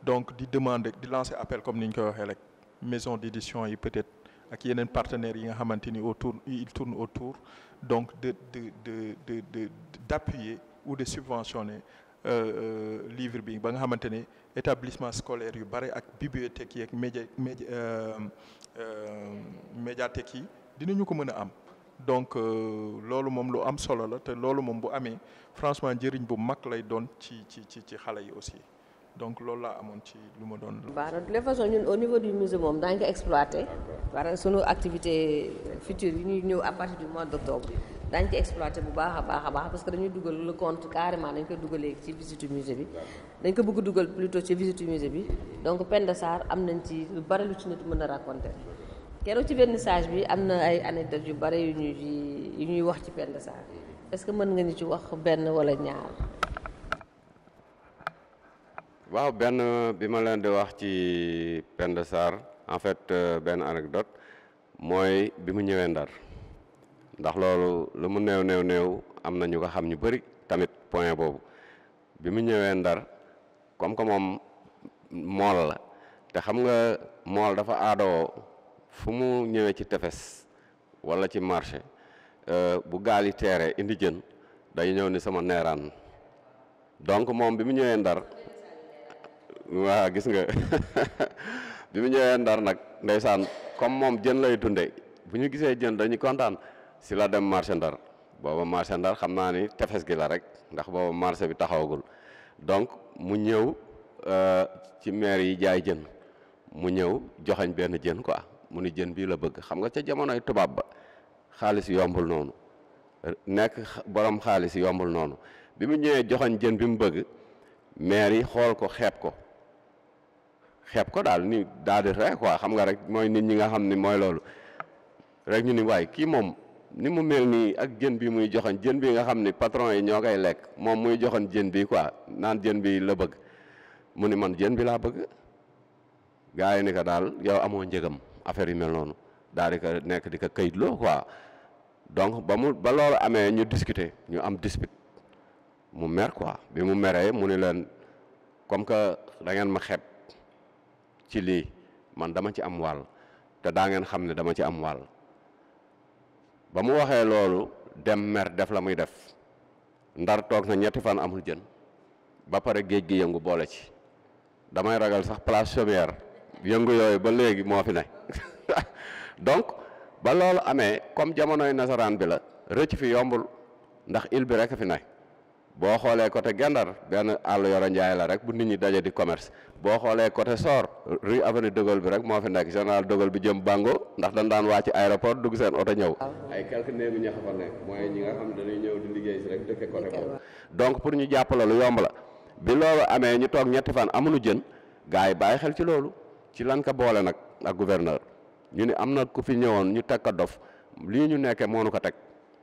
donc di demander di lancer appel comme ni ñu koy waxee rek maison d'édition yi peut-être ak yeneen partenaires yi nga xamante ni il tourne autour donc d'appuyer ou de subventionner livre bi ba nga xamante ne établissement scolaire yu bare ak bibliothèques yi ak médiathèques yi dinañu ko mën a am donc loolu moom lu am solo la te loolu moom bu amee franchement njëriñ bu mag lay doon ci xale yi aussi donc loolu laa amoon ci lu ma doon. baax na de toute façon ñun au niveau du musée moom daañu ko exploité parce que sunu activité future yi ñuy ñëw à partir du mois d'octobre daañu ko exploité bu baax a baax parce que dañuy dugal le compte carrément dañ koy dugalee ci visite musée bi dañ ko bëgg dugal plutôt ci visite musée bi donc Penda Sarr am nañ ci lu bari lu ci nit mën a raconter keroog ci vernissage bi am na ay anecdotes yu bari yu ñuy wax ci Penda Sarr est-ce que mën nga ñu ci wax benn wala ñaar. waaw benn bi ma leen di wax ci Penda Sarr en fait benn anecdote mooy bi mu ñëwee Ndar ndax loolu lu mu néew am na ñu ko xam ñu bëri tamit point boobu bi mu ñëwee Ndar comme que moom mool la te xam nga mool dafa aadoo fu mu ñëwee ci tefes wala ci marché bu gaal yi teeree indi jën day ñëw ni sama neeraan donc moom bi mu ñëwee Ndar waaw gis nga bi mu ñëwee Ndar nag ndeysaan comme moom jën lay dunde bu ñu gisee jën dañuy kontaan si la dem marché Ndar booba marché Ndar xam naa ni tefes gi la rek ndax booba marché bi taxawagul donc mu ñëw ci maire yi jaay jën mu ñëw joxañ benn jën quoi mu ni jën bii la bëgg xam nga ca jamonoy tubaab ba xaalis yombul noonu nekk borom xaalis yombul noonu bi mu ñëwee joxañ jën bi mu bëgg maire yi xool ko xeeb ko daal ni daal di rek quoi xam nga rek mooy nit ñi nga xam ni mooy loolu rek ñu ni waaye kii moom ni mu mel nii ak jën bi muy joxoon jën bi nga xam ni patron yi ñoo koy lekk moom muy joxoon jën bi quoi naan jën bi la bëgg mu ni man jën bi laa bëgg gars yi ni ko daal yow amoo njëgam affaire yi mel noonu daal di ko nekk di ko këyitloo quoi donc ba loolu amee ñu discuter ñu am dispute mu mer quoi bi mu meree mu ni leen comme que da ngeen ma xeeb ci lii man dama ci am wàll te daa ngeen xam ne dama ci am wàll ba mu waxee loolu dem mer def la muy def Ndar toog na 3 fan amul jën ba pare géej gi yëngu boole ci damay ragal sax place chaumière yëngu yooyu ba léegi moo fi ne donc ba loolu amee comme jamonoy nasaraan bi la rëcc fi yombul ndax île bi rek fi ne boo xoolee côté Gendar benn àll yoro njaay la rek bu nit ñi daje di commerce boo xoolee côté Sor rue avenue de Gaulle bi rek moo fi nekk général de Gaulle bi jëm Bango ndax dañ daan wàcc aéroport dugg seen oto ñëw ay quelques néegu ñax fa nekk mooy ñi nga xam dañuy ñëw di liggéey si rek dëkke côté boobu donc pour ñu jàppale lu yomb la bi loolu amee ñu toog 3 fan amuñu jën gars yi bàyyi xel ci loolu ci lan ka boole nag ak gouverneur ñu ni am na ku fi ñëwoon ñu teg ko dof lii ñu nekkee moo nu ko teg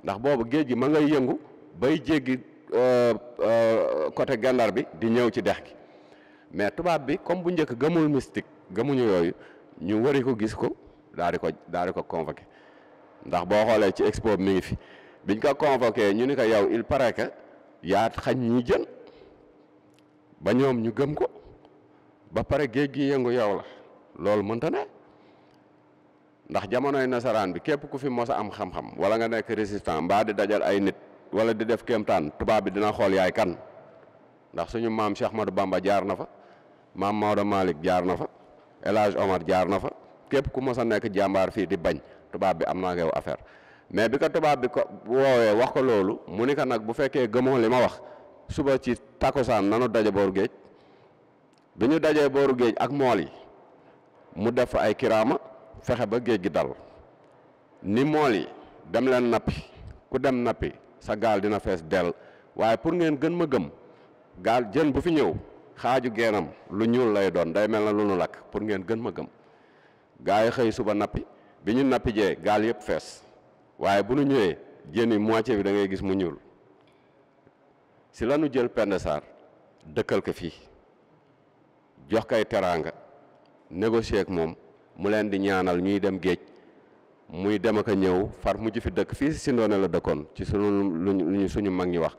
ndax boobu géej gi ma ngay yëngu bay jéggi côté Gendar bi di ñëw ci dex gi mais tubaab bi comme bu njëkk gëmul mystique gëmuñu yooyu ñu wari ko gis ko daal di ko convoqué ndax boo xoolee ci expo mi ngi fi biñ ko convoqué ñu ni ko yow il paraît que yaa xañ ñi jën ba ñoom ñu gëm ko ba pare géej gi yëngu yow la loolu mënta ne ndax jamonoy nasaraan bi képp ku fi mos a am xam-xam wala nga nekk résistant mbaa di dajal ay nit wala di def kéemtaan tubaab bi dina xool yaay kan ndax suñu maam Cheikh Ahmadou Bamba jaar na fa maam Maodo Malick jaar na fa El Hadj Omar jaar na fa képp ku mos a nekk jàmbaar fii di bañ tubaab bi am naa yow affaire mais bi ko tubaab bi ko woowee wax ko loolu mu ni ko nag bu fekkee gëmoo li ma wax suba ci takkusaan nanu daje booru géej bi ñu dajee booru géej ak mool yi mu def fa ay kiraama fexe ba géej gi dal ni mool yi dem leen nappi ku dem nappi sa gaal dina fees dell waaye pour ngeen gën ma gëm gaal jën bu fi ñëw xaaju geenam lu ñuul lay doon day mel na lu nu lakk pour ngeen gën ma gëm gaa yi xëy suba nappi bi ñu nappi jee gaal yëpp fees waaye bu nu ñëwee jën yi moitié bi da ngay gis mu ñuul si la nu jël Penda Sarr dëkkal ko fii jox kay teraanga négocier ak moom mu leen di ñaanal ñuy dem géej muy dem ak a ñëw far mujj fi dëkk fii si Ndoné la dëkkoon ci suñu mag ñi wax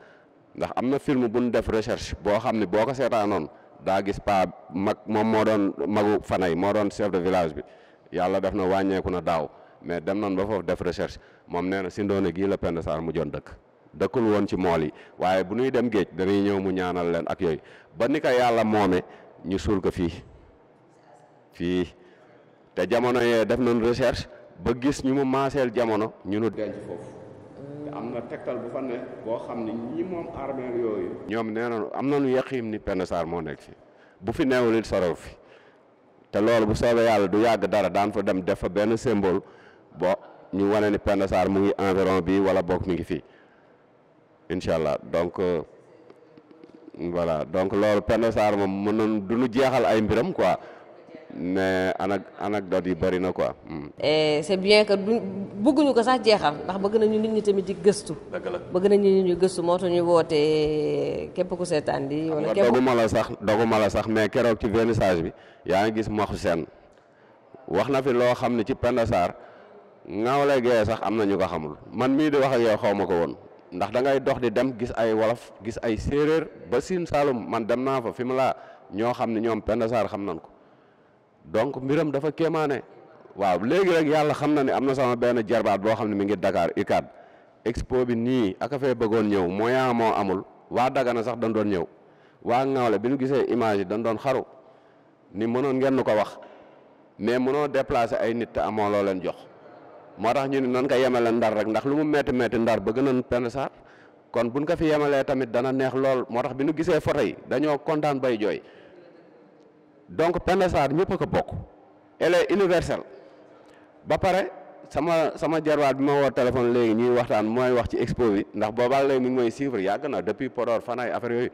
ndax am na film bu ñu def recherche boo xam ne boo ko seetaanoon daa gis pa mag moom moo doon magu Fanay moo doon chef de village bi yàlla def na wàññeeku na daaw mais dem nañ ba foofu def recherche moom nee na si Ndoné gii la Penda Sarr mu joon dëkkul woon ci mool yi waaye bu ñuy dem géej dañuy ñëw mu ñaanal leen ak yooyu ba ni ko yàlla moome ñu suul ko fii te jamono yee def nañ recherche ba gis ñu mu maaseel jamono ñu nu denc foofu te am na tegtal bu fa ne boo xam ne ñi moom armeel yooyu ñoom nee na am nañu yaqiim ni Penda Sarr moo nekk fi bu fi neewul it sorow fi te loolu bu soobee yàlla du yàgg dara daan fa dem def fa benn symbole bo ñu wane ni Penda Sarr mu ngi environ bi wala boog mi ngi fii incha allah donc voilà donc loolu Penda Sarr moom mën nañu du ñu jeexal ay mbiram quoi mais anecdote yi bëri na quoi. et c'est bien que bëgguñu ko sax jeexal ndax bëgg nañu nit ñi tamit di gëstu. dëgg la bëgg nañu nit ñi gëstu moo tax ñu wootee képp ku seetaan di. wala képp doguma la sax mais keroog ci vernissage bi yaa ngi gis Maxu Seen wax na fi loo xam ne ci Penda Sarr Ngawle Gueye sax am na ñu ko xamul man mii di wax ak yow xaw ma ko woon ndax da ngay dox di dem gis ay wolof gis ay séeréer ba Sine Saalum man dem naa fa fi mu laa ñoo xam ne ñoom Penda Sarr xam nañ ko. donc mbiram dafa kéemaane waaw léegi rek yàlla xam na ne am na sama benn jarbaat boo xam ne mi ngi Dakar UCAD expo bi nii aka fee bëggoon ñëw moyen moo amul waa Dagana sax dañ doon ñëw waa Ngawle bi ñu gisee image yi dañ doon xaru ni mënoon ngeen nu ko wax mais mënoo déplacer ay nit te amoo loo leen jox moo tax ñu ne nan ko yemale Ndar rek ndax lu mu metti metti Ndar bëgg nañ Penda Sarr kon buñ ko fi yemalee tamit dana neex lool moo tax bi ñu gisee photo yi dañoo kontaan bay jooy donc Penda Sarr ñëpp a ko bokk elle est universelle ba pare sama jarwaat bi ma woo téléphone léegi ñuy waxtaan mooy wax ci expo bi ndax boobaa léegi mi ngi mooy suivre yàgg na depuis Podor Fanay affaire yooyu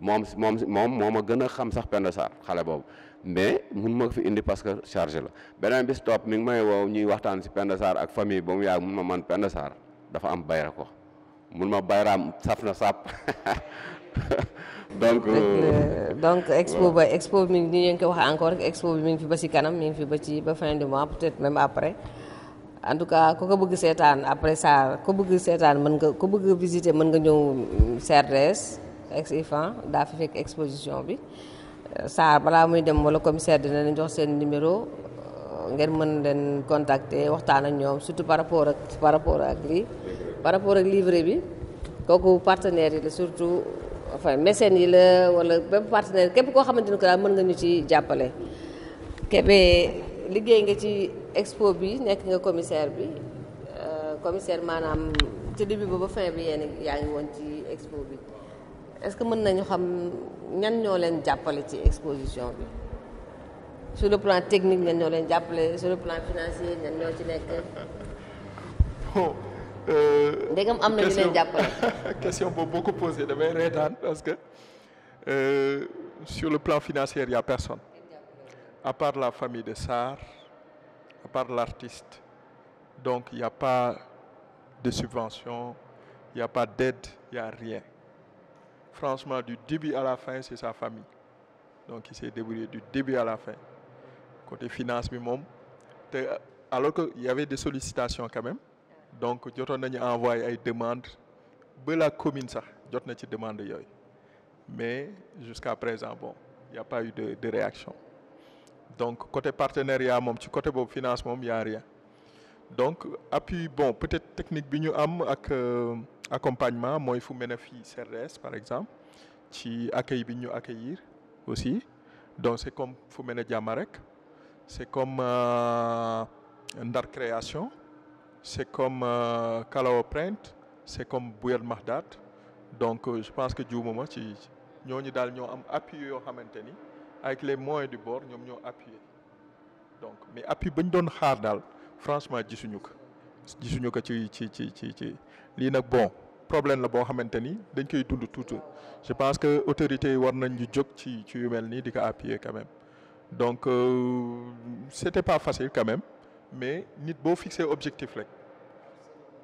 moom moo ma gën a xam sax Penda Sarr xale boobu mais mun ma ko fi indi parce que chargé la beneen bis topp mi ngi may woo ñuy waxtaan si Penda Sarr ak famille ba mu yàgg mun ma man Penda Sarr dafa am bayra ko mun ma bayraam saf na sàpp donc expo bi mi ngi ni ngeen ko wax encore expo bi mi ngi fi ba ci kanam mi ngi fi ba fin du mois peut-être même après en tout cas ku ko bëgg seetaan après ça ku bëgg seetaan mën nga ku bëgg visiter mën nga ñëw CRDS ex-IFAN daa fi fekk exposition bi Sarr balaa muy dem wala commissaire dina leen jox seen numéro ngeen mën leen contacter waxtaan ak ñoom surtout par rapport ak lii par rapport ak livre bi kooku partenaire yi la surtout enfin mécènes yi la wala bépp partenaire képp koo xamante ni ko daal mën nga ñu ci jàppale. Kébé liggéey nga ci expo bi nekk nga commissaire bi commissaire maanaam ci début ba fin bi yéen yaa ngi woon ci expo bi est-ce que mën nañu xam ñan ñoo leen jàppale ci exposition bi sur le plan technique ñan ñoo leen jàppale sur le plan financier ñan ñoo ci nekk. ndegam am na ñu leen jàppale. question boobu boo ko posé damay reetaan parce que sur le plan financier il y a personne à part la famille de Sarr à part l'artiste donc il y a pas de subvention il y a pas d'aide il y a rien franchement du début à la fin c'est sa famille donc il s'est débrouillé du début à la fin côté finance bi moom te alors que il y avait des sollicitations quand même donc jotoon nañu envoyé ay demandes ba la commune sax jot na ci demande yooyu mais jusqu'à présent bon il y a pas eu de réaction donc côté partenariat moom ci côté boobu finance moom y a rien donc appui bon peut-être technique bi ñu am ak accompagnement mooy fu mel ne fii CRDS par exemple ci accueil bi ñu accueillir aussi donc c'est comme fu mel ne Jàmmarek c'est comme Ndar Création, c'est comme Kalao Print, c'est comme Bouyad Mahdat. Donc je pense que juumuma ci ñooñu daal ñoo am appui yoo xamante ni avec les moyens du bord ñoom ñoo appuyé donc mais appui bañ doon xaar daal franchement gisuñu ko ci lii nag bon problème la boo xamante ni dañ koy dund tout. Je pense que autorités yi war nañ ñu jóg ci yu mel nii di ko appuyer quand même donc c'était pas facile quand même mais nit boo fixé objectif rek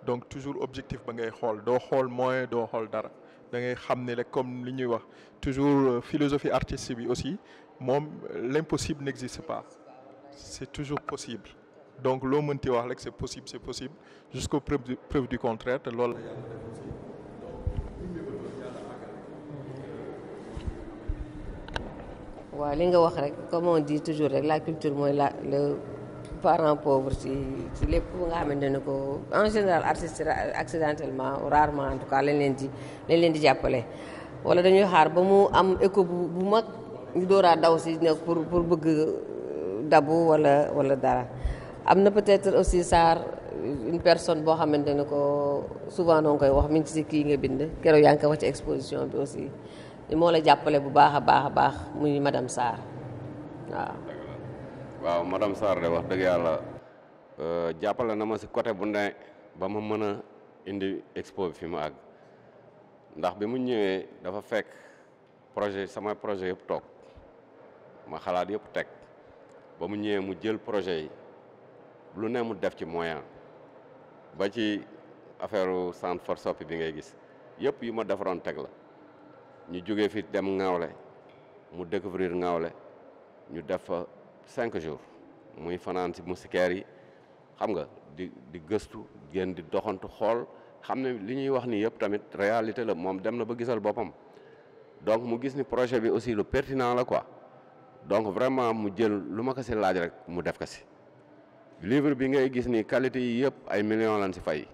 donc toujours objectif ba ngay xool doo xool moyen doo xool dara da ngay xam ne rek comme li ñuy wax toujours philosophie artistique bi aussi moom l'impossible n'existe pas c'est toujours possible donc loo mënti wax rek c'est possible jusqu'aux preuve du contraire te loolu la yàlla def aussi waaw li nga wax rek comme on dit toujours rek la culture mooy le parent pauvre ci lépp nga xamante ne ko en général artiste accidentellement rarement en tout cas lañ leen di jàppale wala dañuy xaar ba mu am écho bu mag ñu dooraa daw si ne pour bëgg dabu wala dara am na peut-être aussi Sarr une personne boo xamante ne ko souvent noo koy wax mi ngi ci kii nga bind keroog yaa ngi koy wax ci exposition bi aussi moo la jàppale bu baax a baax muy madame Sarr waaw madame Sarr de wax dëgg yàlla jàppale na ma si côté bu ne ba ma mën a indi expo bi fi mu àgg ndax bi mu ñëwee dafa fekk sama projet yëpp toog ma xalaat yëpp teg ba mu ñëwee mu jël projet yi lu ne mu def ci moyen ba ci affaire centre for soppi bi ngay gis yëpp yu ma defaroon teg la ñu jógee fi dem Ngawle mu découvrir Ngawle ñu def fa 5 jours muy fanaan si moustiquaires yi xam nga di gëstu génn di doxantu xool xam ne li ñuy wax nii yëpp tamit réalité la moom dem na ba gisal boppam donc mu gis ni projet bi aussi lu pertinent la quoi donc vraiment mu jël lu ma ko si laaj rek mu def ko si livre bi ngay gis ni qualité yi yëpp ay millions lañ si fay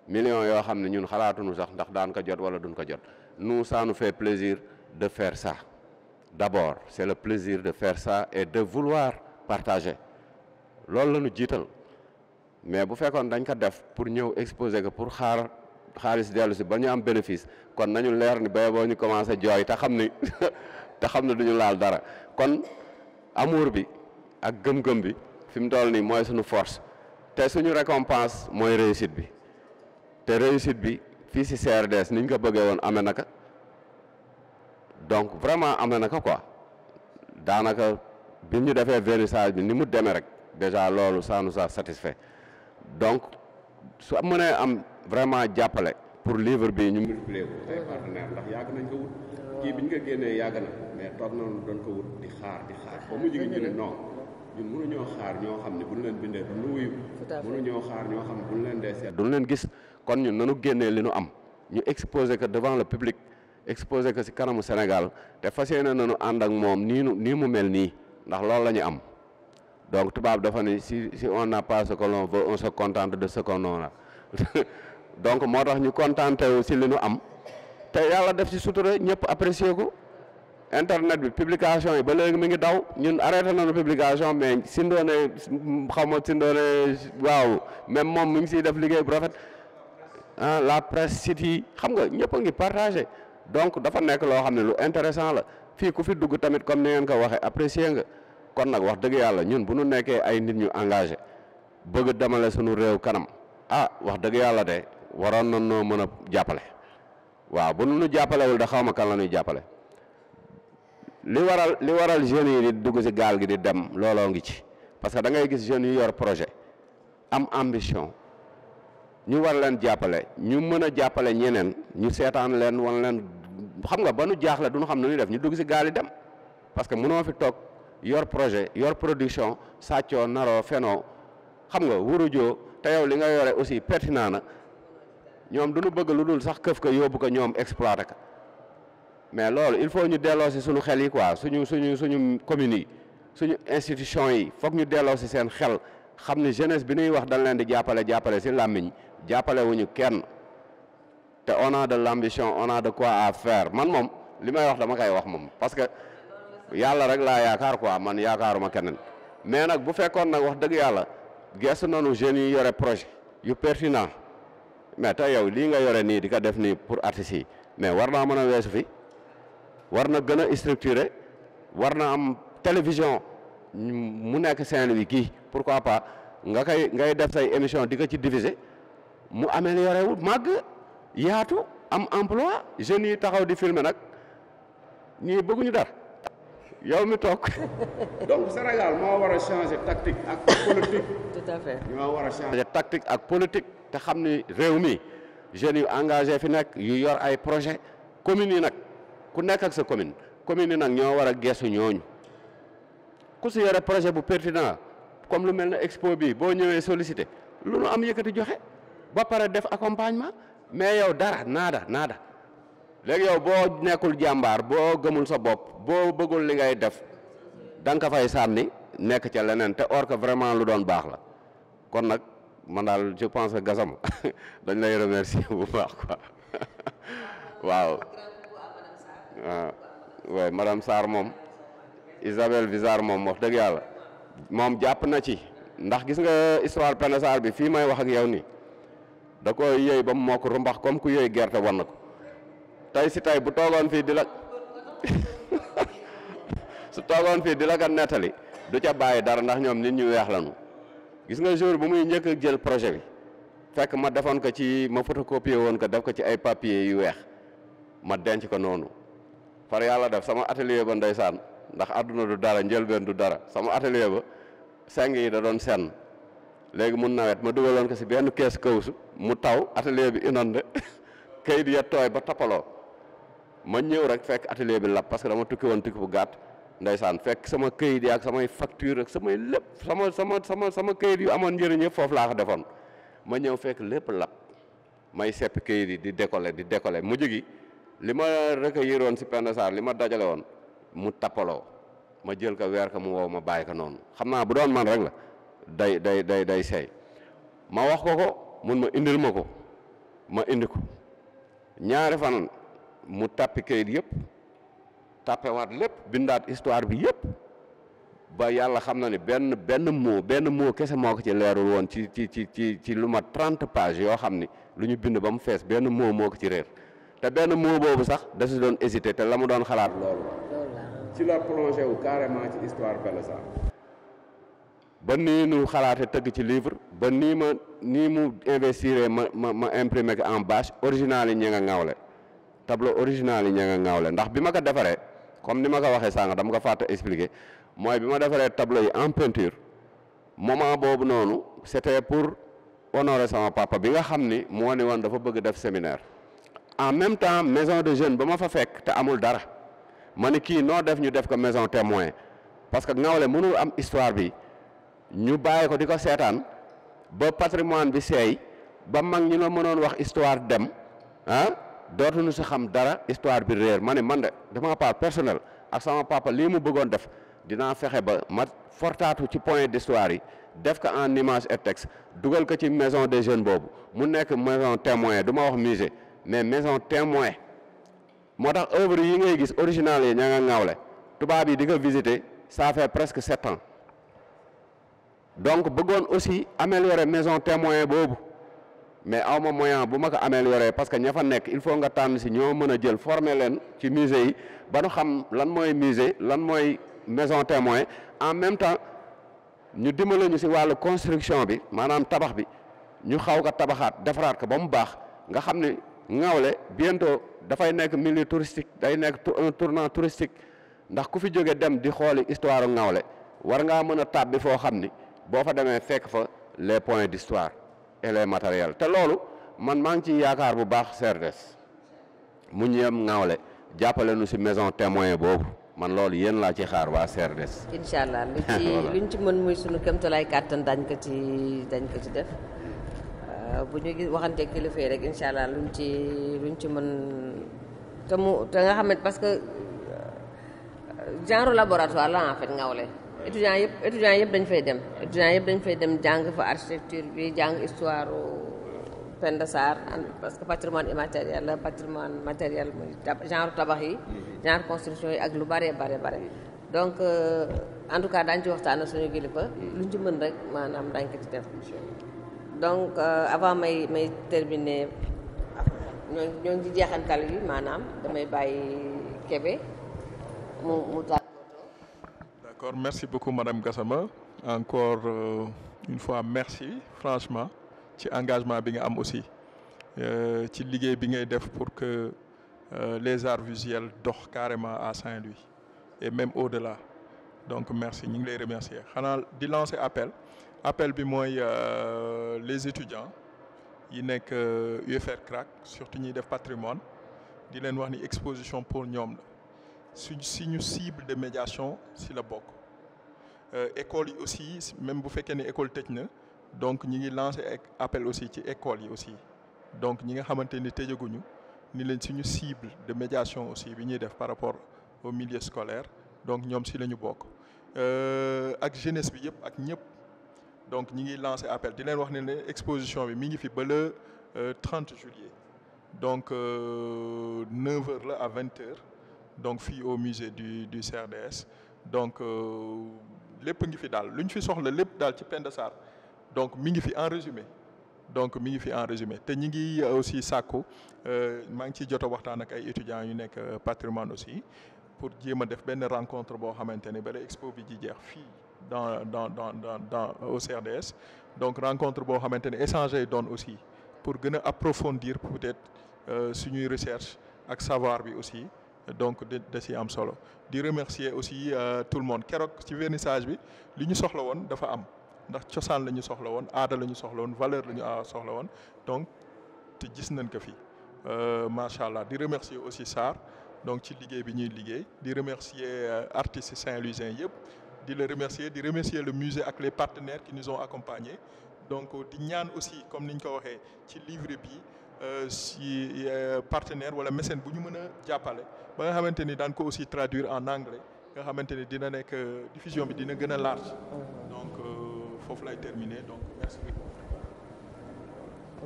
millions yoo xam ne ñun xalaatuñu sax ndax daan ko jot wala duñ ko jot nous ça nous fait plaisir de faire ça d'abord c'est le plaisir de faire ça et de vouloir partager loolu la ñu jiital mais bu fekkoon dañ ko def pour ñëw exposer ko pour xaalis dellu si ba ñu am bénéfice kon nañu leer ni bay boo ñu commencé jooy te xam ni duñu laal dara kon amour bi ak gëm-gëm bi fi mu toll nii mooy suñu force te suñu récompense mooy réussite bi te réussite bi fii si CRDS ni ñu ko bëggee woon amee naka donc vraiment amee naka quoi daanaka bi ñu defee vernissage bi ni mu demee rek déjà loolu ça nous a satisfait donc su mënee am vraiment jàppale pour livre bi ñu multiplier ko ay partenaires ndax yàgg nañ ko wut kii bi ñu ko génnee yàgg na mais toog nañu doon ko wut di xaar ba mujj gi ñu ne non ñun mënuñoo xaar ñoo xam ne bu ñu leen bindee du ñu wuyu mënuñoo xaar ñoo xam ne bu ñu leen dee seet du ñu leen gis kon ñun nanu génnee li nu am ñu exposer que devant le public exposer que ci kanamu Sénégal te fas yéene nañu ànd ak moom nii mu mel nii ndax loolu la ñu am donc tubaab dafa ni si on n'a pas ce que l'on veut on se contente de ce qu'on a donc moo tax ñu contenté wu si li nu am te yàlla def ci sutura ñëpp apprécier ko internet bi publication yi ba léegi mi ngi daw ñun arrêté nañu publication mais Sindoone xaw ma Sindoone waaw même moom mi ngi siy def liggéey bu rafet la presse site yi xam nga ñëpp a ngi partagé donc dafa nekk loo xam ne lu intéressant la fii ku fi dugg tamit comme ni ngeen ko waxee apprécier nga kon nag wax dëgg yàlla ñun bu ñu nekkee ay nit ñu engagé bëgg demale suñu réew kanam wax dëgg yàlla de waroon nañ noo mën a jàppale waaw bu nu jàppalewul da xaw ma kan la ñuy jàppale li waral jeunes yi di dugg ci gaal gi di dem looloo ngi ci parce que da ngay gis jeunes yu yor projet am ambition ñu war leen jàppale ñu mën a jàppale ñeneen ñu seetaan leen wan leen xam nga ba nu jaaxle du ñu xam ne ñuy def ñu dugg ci gaal yi dem parce que mënoo fi toog yor projet yor production sàccoo naroo fenoo xam nga wurujoo te yow li nga yore aussi pertinent na ñoom du ñu bëgg lu dul sax këf ko yóbbu ko ñoom exploité ko mais loolu il faut ñu delloo si suñu xel yi quoi suñu communes yi suñu institution yi foog ñu delloo si seen xel xam ni jeunesse bi ñuy wax dañ leen di jàppale si làmmiñ jàppale wuñu kenn te on a de l'ambition on a de quoi à faire man moom li may wax dama koy wax moom parce que yàlla rek laa yaakaar quoi man yaakaaruma keneen mais nag bu fekkoon nag wax dëgg yàlla gestu nañu jeunes yi yore projet yu pertinent mais tey yow lii nga yore nii di ko def nii pour artistes yi mais war naa mën a weesu fi war na gën a structuré war na am télévision mu nekk Saint-Louis kii pourquoi pas ngay def say émission di ko ci diviser mu amélioré wu màgg yaatu am emploi jeunes yi taxaw di filmer nag ñii bëgguñu dara yow mi toog donc Sénégal moo war a changer tactique ak politique. tout à fait ñoo war a changer tactique ak politique te xam ni réew mi jeunes yu engagé fi nekk yu yor ay projet communes yi nag ku nekk ak sa commune yi nag ñoo war a geesu ñooñu ku si yore projet bu pertinent comme lu mel ne expo bi boo ñëwee sollicité lu nu am yëkkati joxe ba pare def accompagnement mais yow dara naada léegi yow boo nekkul jàmbaar boo gëmul sa bopp boo bëggul li ngay def da nga ko fay sànni nekk ca leneen te or que vraiment lu doon baax la kon nag man daal je pense que Gassama dañ lay remercier bu baax quoi waaw waaw madame Sarr moom Isabelle Visar moom wax dëgg yàlla moom jàpp na ci ndax gis nga histoire Penda Sarr bi fii may wax ak yow nii da koy yëy ba mu moo ko rumbax comme ku yëy gerte wan na ko tey si tey bu toogoon fii di la su toogoon fii di la ko nettali du ca bàyyi dara ndax ñoom nit ñu weex lañu gis nga jour bu muy njëkk a jël projet bi fekk ma defoon ko ci ma photocopier woon ko def ko ci ay papier yu weex ma denc ko noonu far yàlla def sama atelier ba ndeysaan ndax àdduna du dara njëlbeen du dara sama atelier ba seng yi da doon senn léegi mun nawet ma dugaloon ko si benn kees kawsu mu taw atelier bi inondé kayit ya tooy ba tappaloo ma ñëw rek fekk atelier bi lab parce que dama tukki woon tukki bu gàtt ndeysaan fekk sama kayit yi ak samay facture ak samay lépp sama kayit yu amoon njëriñ yëpp foofu laa ko defoon ma ñëw fekk lépp lab may seppi kayit yi di décoller mujj gi li ma recueillir woon si Penda Sarr li ma dajale woon mu tappaloo ma jël ko weer ko mu wow ma bàyyi ko noonu xam naa bu doon man rek la day seey ma wax ko mun ma indil ma ko ma indi ko ñaari fan mu tappi kayit yëpp tappewaat lépp bindaat histoire bi yëpp ba yàlla xam na ne benn mot kese moo ko ci leerul woon ci lu mat 30 pages yoo xam ni lu ñu bind ba mu fees benn mot moo ko ci réer te benn mot boobu sax da si doon hésité te la mu doon xalaat loolu ci la plongé wu carrément ci histoire Penda Sarr ba nii nu xalaate tëgg ci livre ba nii mu investir ma imprimé ko en bâche original yi ña nga ŋawle tableau original yi ña nga ŋawle ndax bi ma ko defaree comme ni ma ko waxee sànq dama ko fàtte expliquer mooy bi ma defaree tableau yi en peinture moment boobu noonu c'était pour honorer sama papa bi nga xam ni moo ni woon dafa bëgg def séminaire en même temps maison de jeunes ba ma fa fekk te amul dara ma ni kii noo def ñu def ko maison témoin parce que ŋawle mënul am histoire bi ñu bàyyi ko di ko seetaan ba patrimoine bi seey ba mag ñi la mënoon wax histoire dem dootuñu si xam dara histoire bi réer ma ne man de dama part personnel ak sama papa lii mu bëggoon def dinaa fexe ba ma fortaatu ci point d'histoire yi def ko en image et texte dugal ko ci maison des jeunes boobu mu nekk maison témoin du ma wax musée mais maison témoin moo tax œuvre yi ngay gis original yi ña nga ŋawle tubaab yi di ko visiter ça fait presque 7 ans donc bëggoon aussi améliorer maison témoin boobu mais aw ma moyen bu ma ko améliorer parce que ña fa nekk il faut nga tànn si ñoo mën a jël former leen ci musée yi ba nu xam lan mooy musée lan mooy maison témoin en même temps ñu dimbale ñu si wàllu construction bi maanaam tabax bi ñu xaw ko tabaxaat defaraat ko ba mu baax nga xam ne ŋawle bientôt dafay nekk milieu touristique day nekk un tournant touristique ndax ku fi jóge dem di xooli histoire ŋawle war ngaa mën a tàbbi foo xam ni boo fa demee fekk fa les points d'histoire et les matériels te loolu man maa ngi ci yaakaar bu baax CRDS mu ñeem ŋawle jàppale nu si maison témoin boobu man loolu yéen laa ci xaar waa CRDS. incha allah luñ ci mën muy sunu kéemtalaay kàttan dañ ko ci def bu ñu gis waxante kilifa yi rek incha allah luñ ci mën te nga xam ne parce que genre laboratoire la en fait ŋawle. étudiants yëpp dañ fay dem jàng fa architecture bi jàng histoire Penda Sarr parce que patrimoine immatériel la patrimoine matériel muy genre tabax yi genre construction yi ak lu bare donc en tout cas daañu ci waxtaan ak suñu kilifa luñ ci mën rek maanaam daañu ko ci def donc avant may terminer ñoo ngi ci jeexantal yi maanaam damay bàyyi Kébé mu D'accord, merci beaucoup Madame Gassama. Encore une fois merci franchement ci engagement bi nga am aussi ci liggéey bi ngay def pour que les arts visuels dox carrément à Saint-Louis et même au-delà. Donc merci, ñu ngi lay remercier. Xanaa di lancer appel bi mooy les étudiants yi nekk UFR CRAC surtout ñuy def patrimoine di leen wax ni exposition pour ñoom la. suñu cible de médiation si la bokk école yi aussi même bu fekkee ne école tëj na donc ñi ngi lancer appel aussi ci école yi aussi donc ñi nga xamante ni tëjaguñu ni leen suñu cible de médiation aussi bi ñuy def par rapport au milieu scolaire donc ñoom si la ñu bokk ak jeunesse bi yëpp ak ñëpp donc ñi ngi lancer appel di leen wax ne exposition bi mi ngi fi ba le 30 juillet donc 9h la à 20h donc fii au musée du CRDS donc lépp ngi fi daal lu ñu fi soxla lépp daal ci Penda Sarr donc mi ngi fi en résumé te ñi ngi aussi sàkku maa ngi ciy jot a waxtaan ak ay étudiants yu nekk patrimoine aussi pour jéem a def benn rencontre boo xamante ne bala expo bi ji jeex fii dans au CRDS donc rencontre boo xamante ne échanger doon aussi pour gën a approfondir peut-être suñuy recherche ak savoir bi aussi donc da si am solo di remercier aussi tout le monde keroog ci vernissage bi li ñu soxla woon dafa am ndax cosaan la ñu soxla woon aada la ñu soxla woon valeur la ñu soxla woon donc te gis nañ ko fi macha allah di remercier aussi Sarr donc ci liggéey bi ñuy liggéey di remercier artistes saint-louisiens yëpp di la remercier di remercier le musée ak les partenaires qui nous ont accompagnés donc di ñaan aussi comme ni ñu ko waxee ci livre bi si partenaire wala mécène bu ñu mën a jàppale ba nga xamante ni daan ko aussi traduire en anglais nga xamante ni dina nekk diffusion bi dina gën a large donc foofu lay terminer donc merci beaucoup.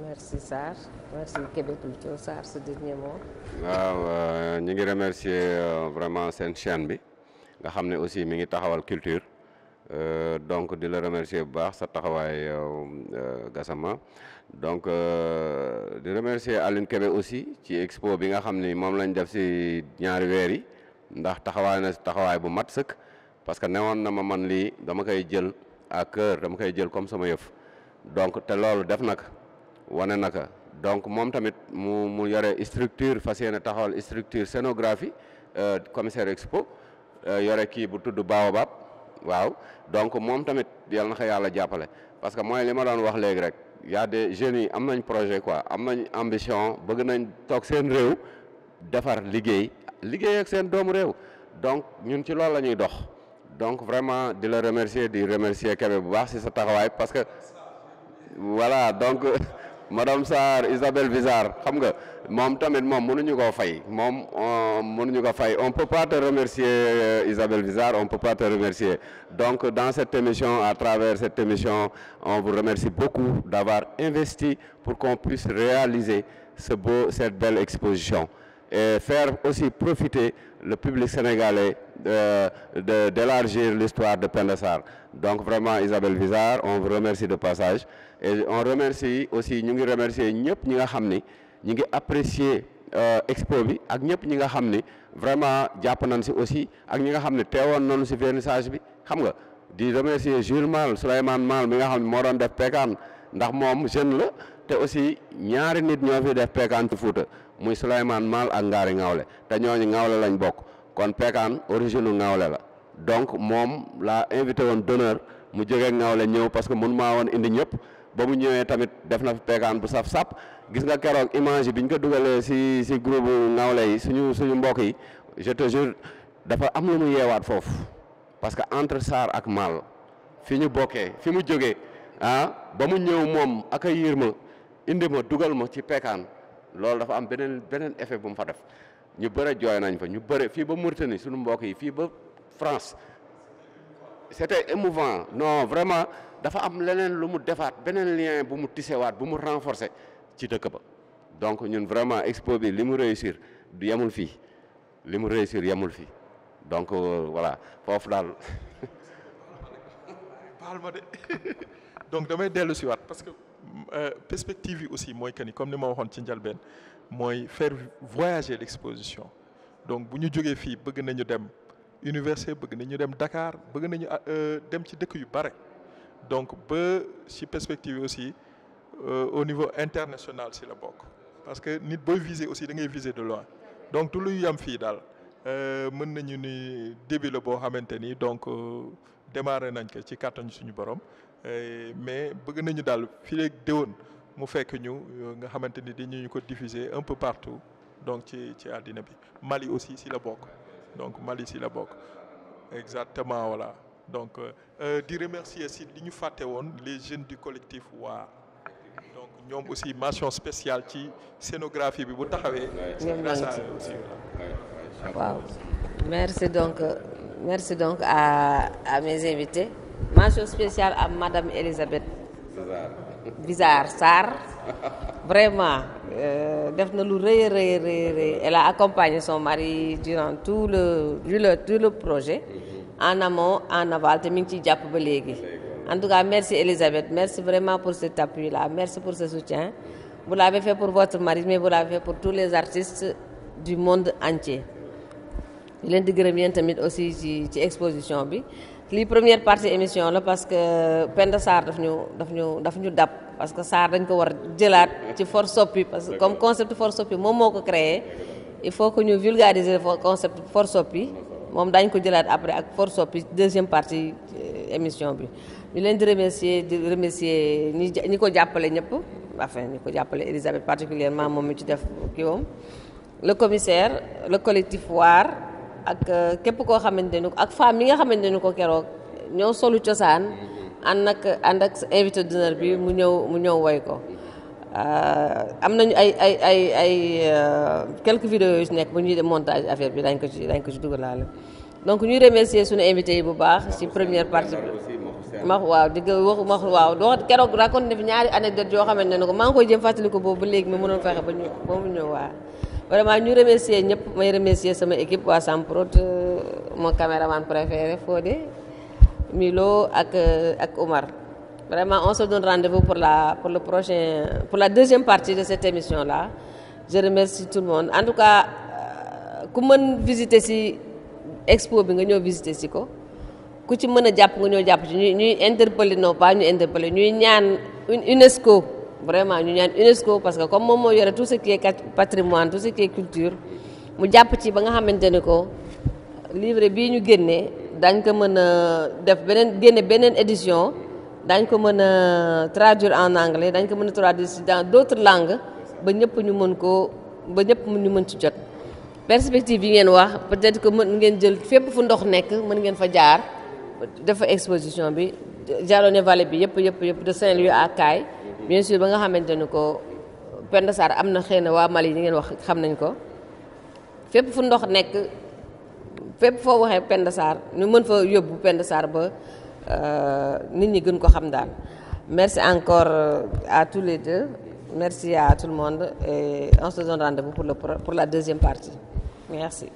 Merci Sarr merci Kébé Culture Sarr ce dernier mot. waaw ñu ngi remercier vraiment seen chaîne bi nga xam ne aussi mi ngi taxawal culture donc di la remercier bu baax sa taxawaay Gassama donc di remercier Aline Kébé aussi ci expo bi nga xam ni moom lañ def si ñaari weer yi ndax taxawaay na taxawaay bu mat sëkk parce que newoon na ma man lii dama koy jël à cœur dama koy jël comme sama yëf donc te loolu def na ko wane na ko donc moom tamit mu yore structure fas yéene taxawal structure scénographie commissaire expo yore kii bu tudd Baobab waaw donc moom tamit yal na ko yàlla jàppale parce que mooy li ma doon wax léegi rek y a des jeunes yi am nañ projet quoi am nañ ambition bëgg nañ toog seen réew defar liggéey ak seen doomu réew donc ñun ci loolu la ñuy dox donc vraiment di la remercier di remercier Kébé bu baax si sa taxawaay parce que voilà donc madame Sarr Isabelle Vizar xam nga moom tamit moom mënuñu koo fay moom mënuñu ko fay on peut pas te remercier Isabelle Vizar on peut pas te remercier donc dans cette émission à travers cette émission on vous remercie beaucoup d'avoir investi pour qu'on puisse réaliser cette belle exposition et faire aussi profiter le public sénégalais d'élargir l'histoire de Penda Sarr donc vraiment Isabelle Vizar on vous remercie de passage et on remercie aussi ñu ngi remercier ñëpp ñi nga xam ni ñu ngi apprécier expo bi ak ñëpp ñi nga xam ni vraiment jàpp nañ si aussi ak ñi nga xam ne teewoon nañu si vernissage bi xam nga di remercier Jules Mal Souleymane Mal mi nga xam ne moo doon def pekaan ndax moom jeune la te aussi ñaari nit ñoo fi def pekaan ci Fuuta muy Souleymane Mal ak Ngaari Ngawle te ñooñu Ngawle lañ bokk kon pekaan origine u Ngawle la donc moom laa invité woon d'honneur mu jógee Ngawle ñëw parce que mun maa woon indi ñëpp ba mu ñëwee tamit def na fi pekaan bu saf sap gis nga keroog image yi bi ñu ko dugalee si groupe Ngawle yi suñu mbokk yi je te jure dafa am lu mu yeewaat foofu parce que entre Sarr ak Mal fi ñu bokkee fi mu jógee ba mu ñëw moom accueillir ma indi ma dugal ma ci pekaan loolu dafa am beneen effet bu mu fa def ñu bëre jooy nañ fa ñu bëre fii ba Mauritanie suñu mbokk yi fii ba France c'était émouvant non vraiment dafa am leneen lu mu defaat beneen lien bu mu tisewaat bu mu renforcer ci dëkk ba donc ñun vraiment expo bi li mu réussir du yemul fii li mu réussir yemul fii donc voilà foofu daal baal ma de donc damay dellu si waat parce que perspective yi aussi mooy que ni comme ni ma waxoon ci njëlbeen mooy faire voyager l'exposition donc bu ñu jógee fii bëgg nañu dem université bëgg nañu dem Dakar bëgg nañu dem ci dëkk yu bare donc ba ci perspective yi aussi au niveau international si la bokk parce que nit booy viser aussi da ngay viser de loin donc du luy yam fii daal mën nañu ni début la boo xamante ni donc démarré nañ ko ci kàttan suñu borom mais bëgg nañu daal fii léegi déwoon mu fekk ñu nga xamante ni dañu ko diffuser un peu partout donc ci àddina bi Mali aussi si la bokk donc Mali si la bokk exactement voilà donc di remercier si li ñu fàtte woon les jeunes du collectif Waar donc ñoom aussi mention spéciale ci scénographie bi bu taxawee. grâce à eux aussi waaw merci donc à mes invités mention spéciale à Madame Elisabeth Bizarre Sarr vraiment def na lu rëy elle a accompagné son mari durant tout le projet en amont en aval te mi ngi ciy jàpp ba léegi en tout cas merci Elisabeth merci vraiment pour cet appui là merci pour ce soutien vous l'avez fait pour votre mari mais vous l'avez fait pour tous les artistes du monde entier di leen di gërëm yéen tamit aussi ci exposition bi lii première partie émission la parce que Penda Sarr daf ñu dab parce que Sarr dañ ko war jëlaat ci For Soppi parce que comme concept For Soppi moom moo ko créé il faut que ñu vulgariser concept For Soppi moom dañ ko jëlaat après ak For Soppi deuxième partie émission bi ñu leen di remercier ñi ko jàppale ñëpp enfin ñi ko jàppale Elisabeth particulièrement moom mi ci def kiiwam le commissaire le collectif Waar ak képp koo xamante ni ak femme yi nga xamante ni ko keroog ñoo solu cosaan ànd ak invité d'honneur bi mu ñëw woy ko am nañu ay quelques vidéos yu si nekk bu ñuy def montage affaire bi dañ ko ci dugalaale donc ñuy remercier suñu invité yi bu baax ci première partie bi waaw di wax keroog raconté fi ñaari anecdote yoo xamante ne ko maa ngi koy jëm fàttali ko boobu ba léegi mais mënoon fexe ba mu ñëw waa vraiment ñu remercier ñëpp may remercier sama équipe waa Samprod mon caméraman préféré Fodé Milo ak Omar vraiment on se donne rendez-vous pour la deuxième partie de cette émission là je remercie tout le monde en tout cas ku mën visiter ci expo bi nga ñëw visiter ci ko ku ci mën a jàpp nga ñëw jàpp ci ñuy interpeller non pas ñu interpeller ñuy ñaan UNESCO vraiment ñu ñaan UNESCO parce que comme moom moo yore tout ce qui est patrimoine tout ce qui est culture mu jàpp ci ba nga xamante ne ko livre bii ñu génnee dañ ko mën a def beneen édition dañ ko mën a traduire en anglais dañ ko mën a traduire dans d'autres langues ba ñëpp ñu mën ci jot perspective yi ngeen wax peut-être que mën ngeen jël fépp fu ndox nekk mën ngeen fa jaar dafa exposition bi jalonné vallée bi yëpp de Saint-Louis à Kaay bien sûr ba nga xamante ni ko Penda Sarr am na xëy na waa Mali yi ngeen wax xam nañ ko fépp fu ndox nekk fépp foo waxee Penda Sarr ñu mën fa yóbbu Penda Sarr ba nit ñi gën ko xam daal merci encore à tous les deux merci à tout le monde et on se donne rendez-vous pour la deuxième partie merci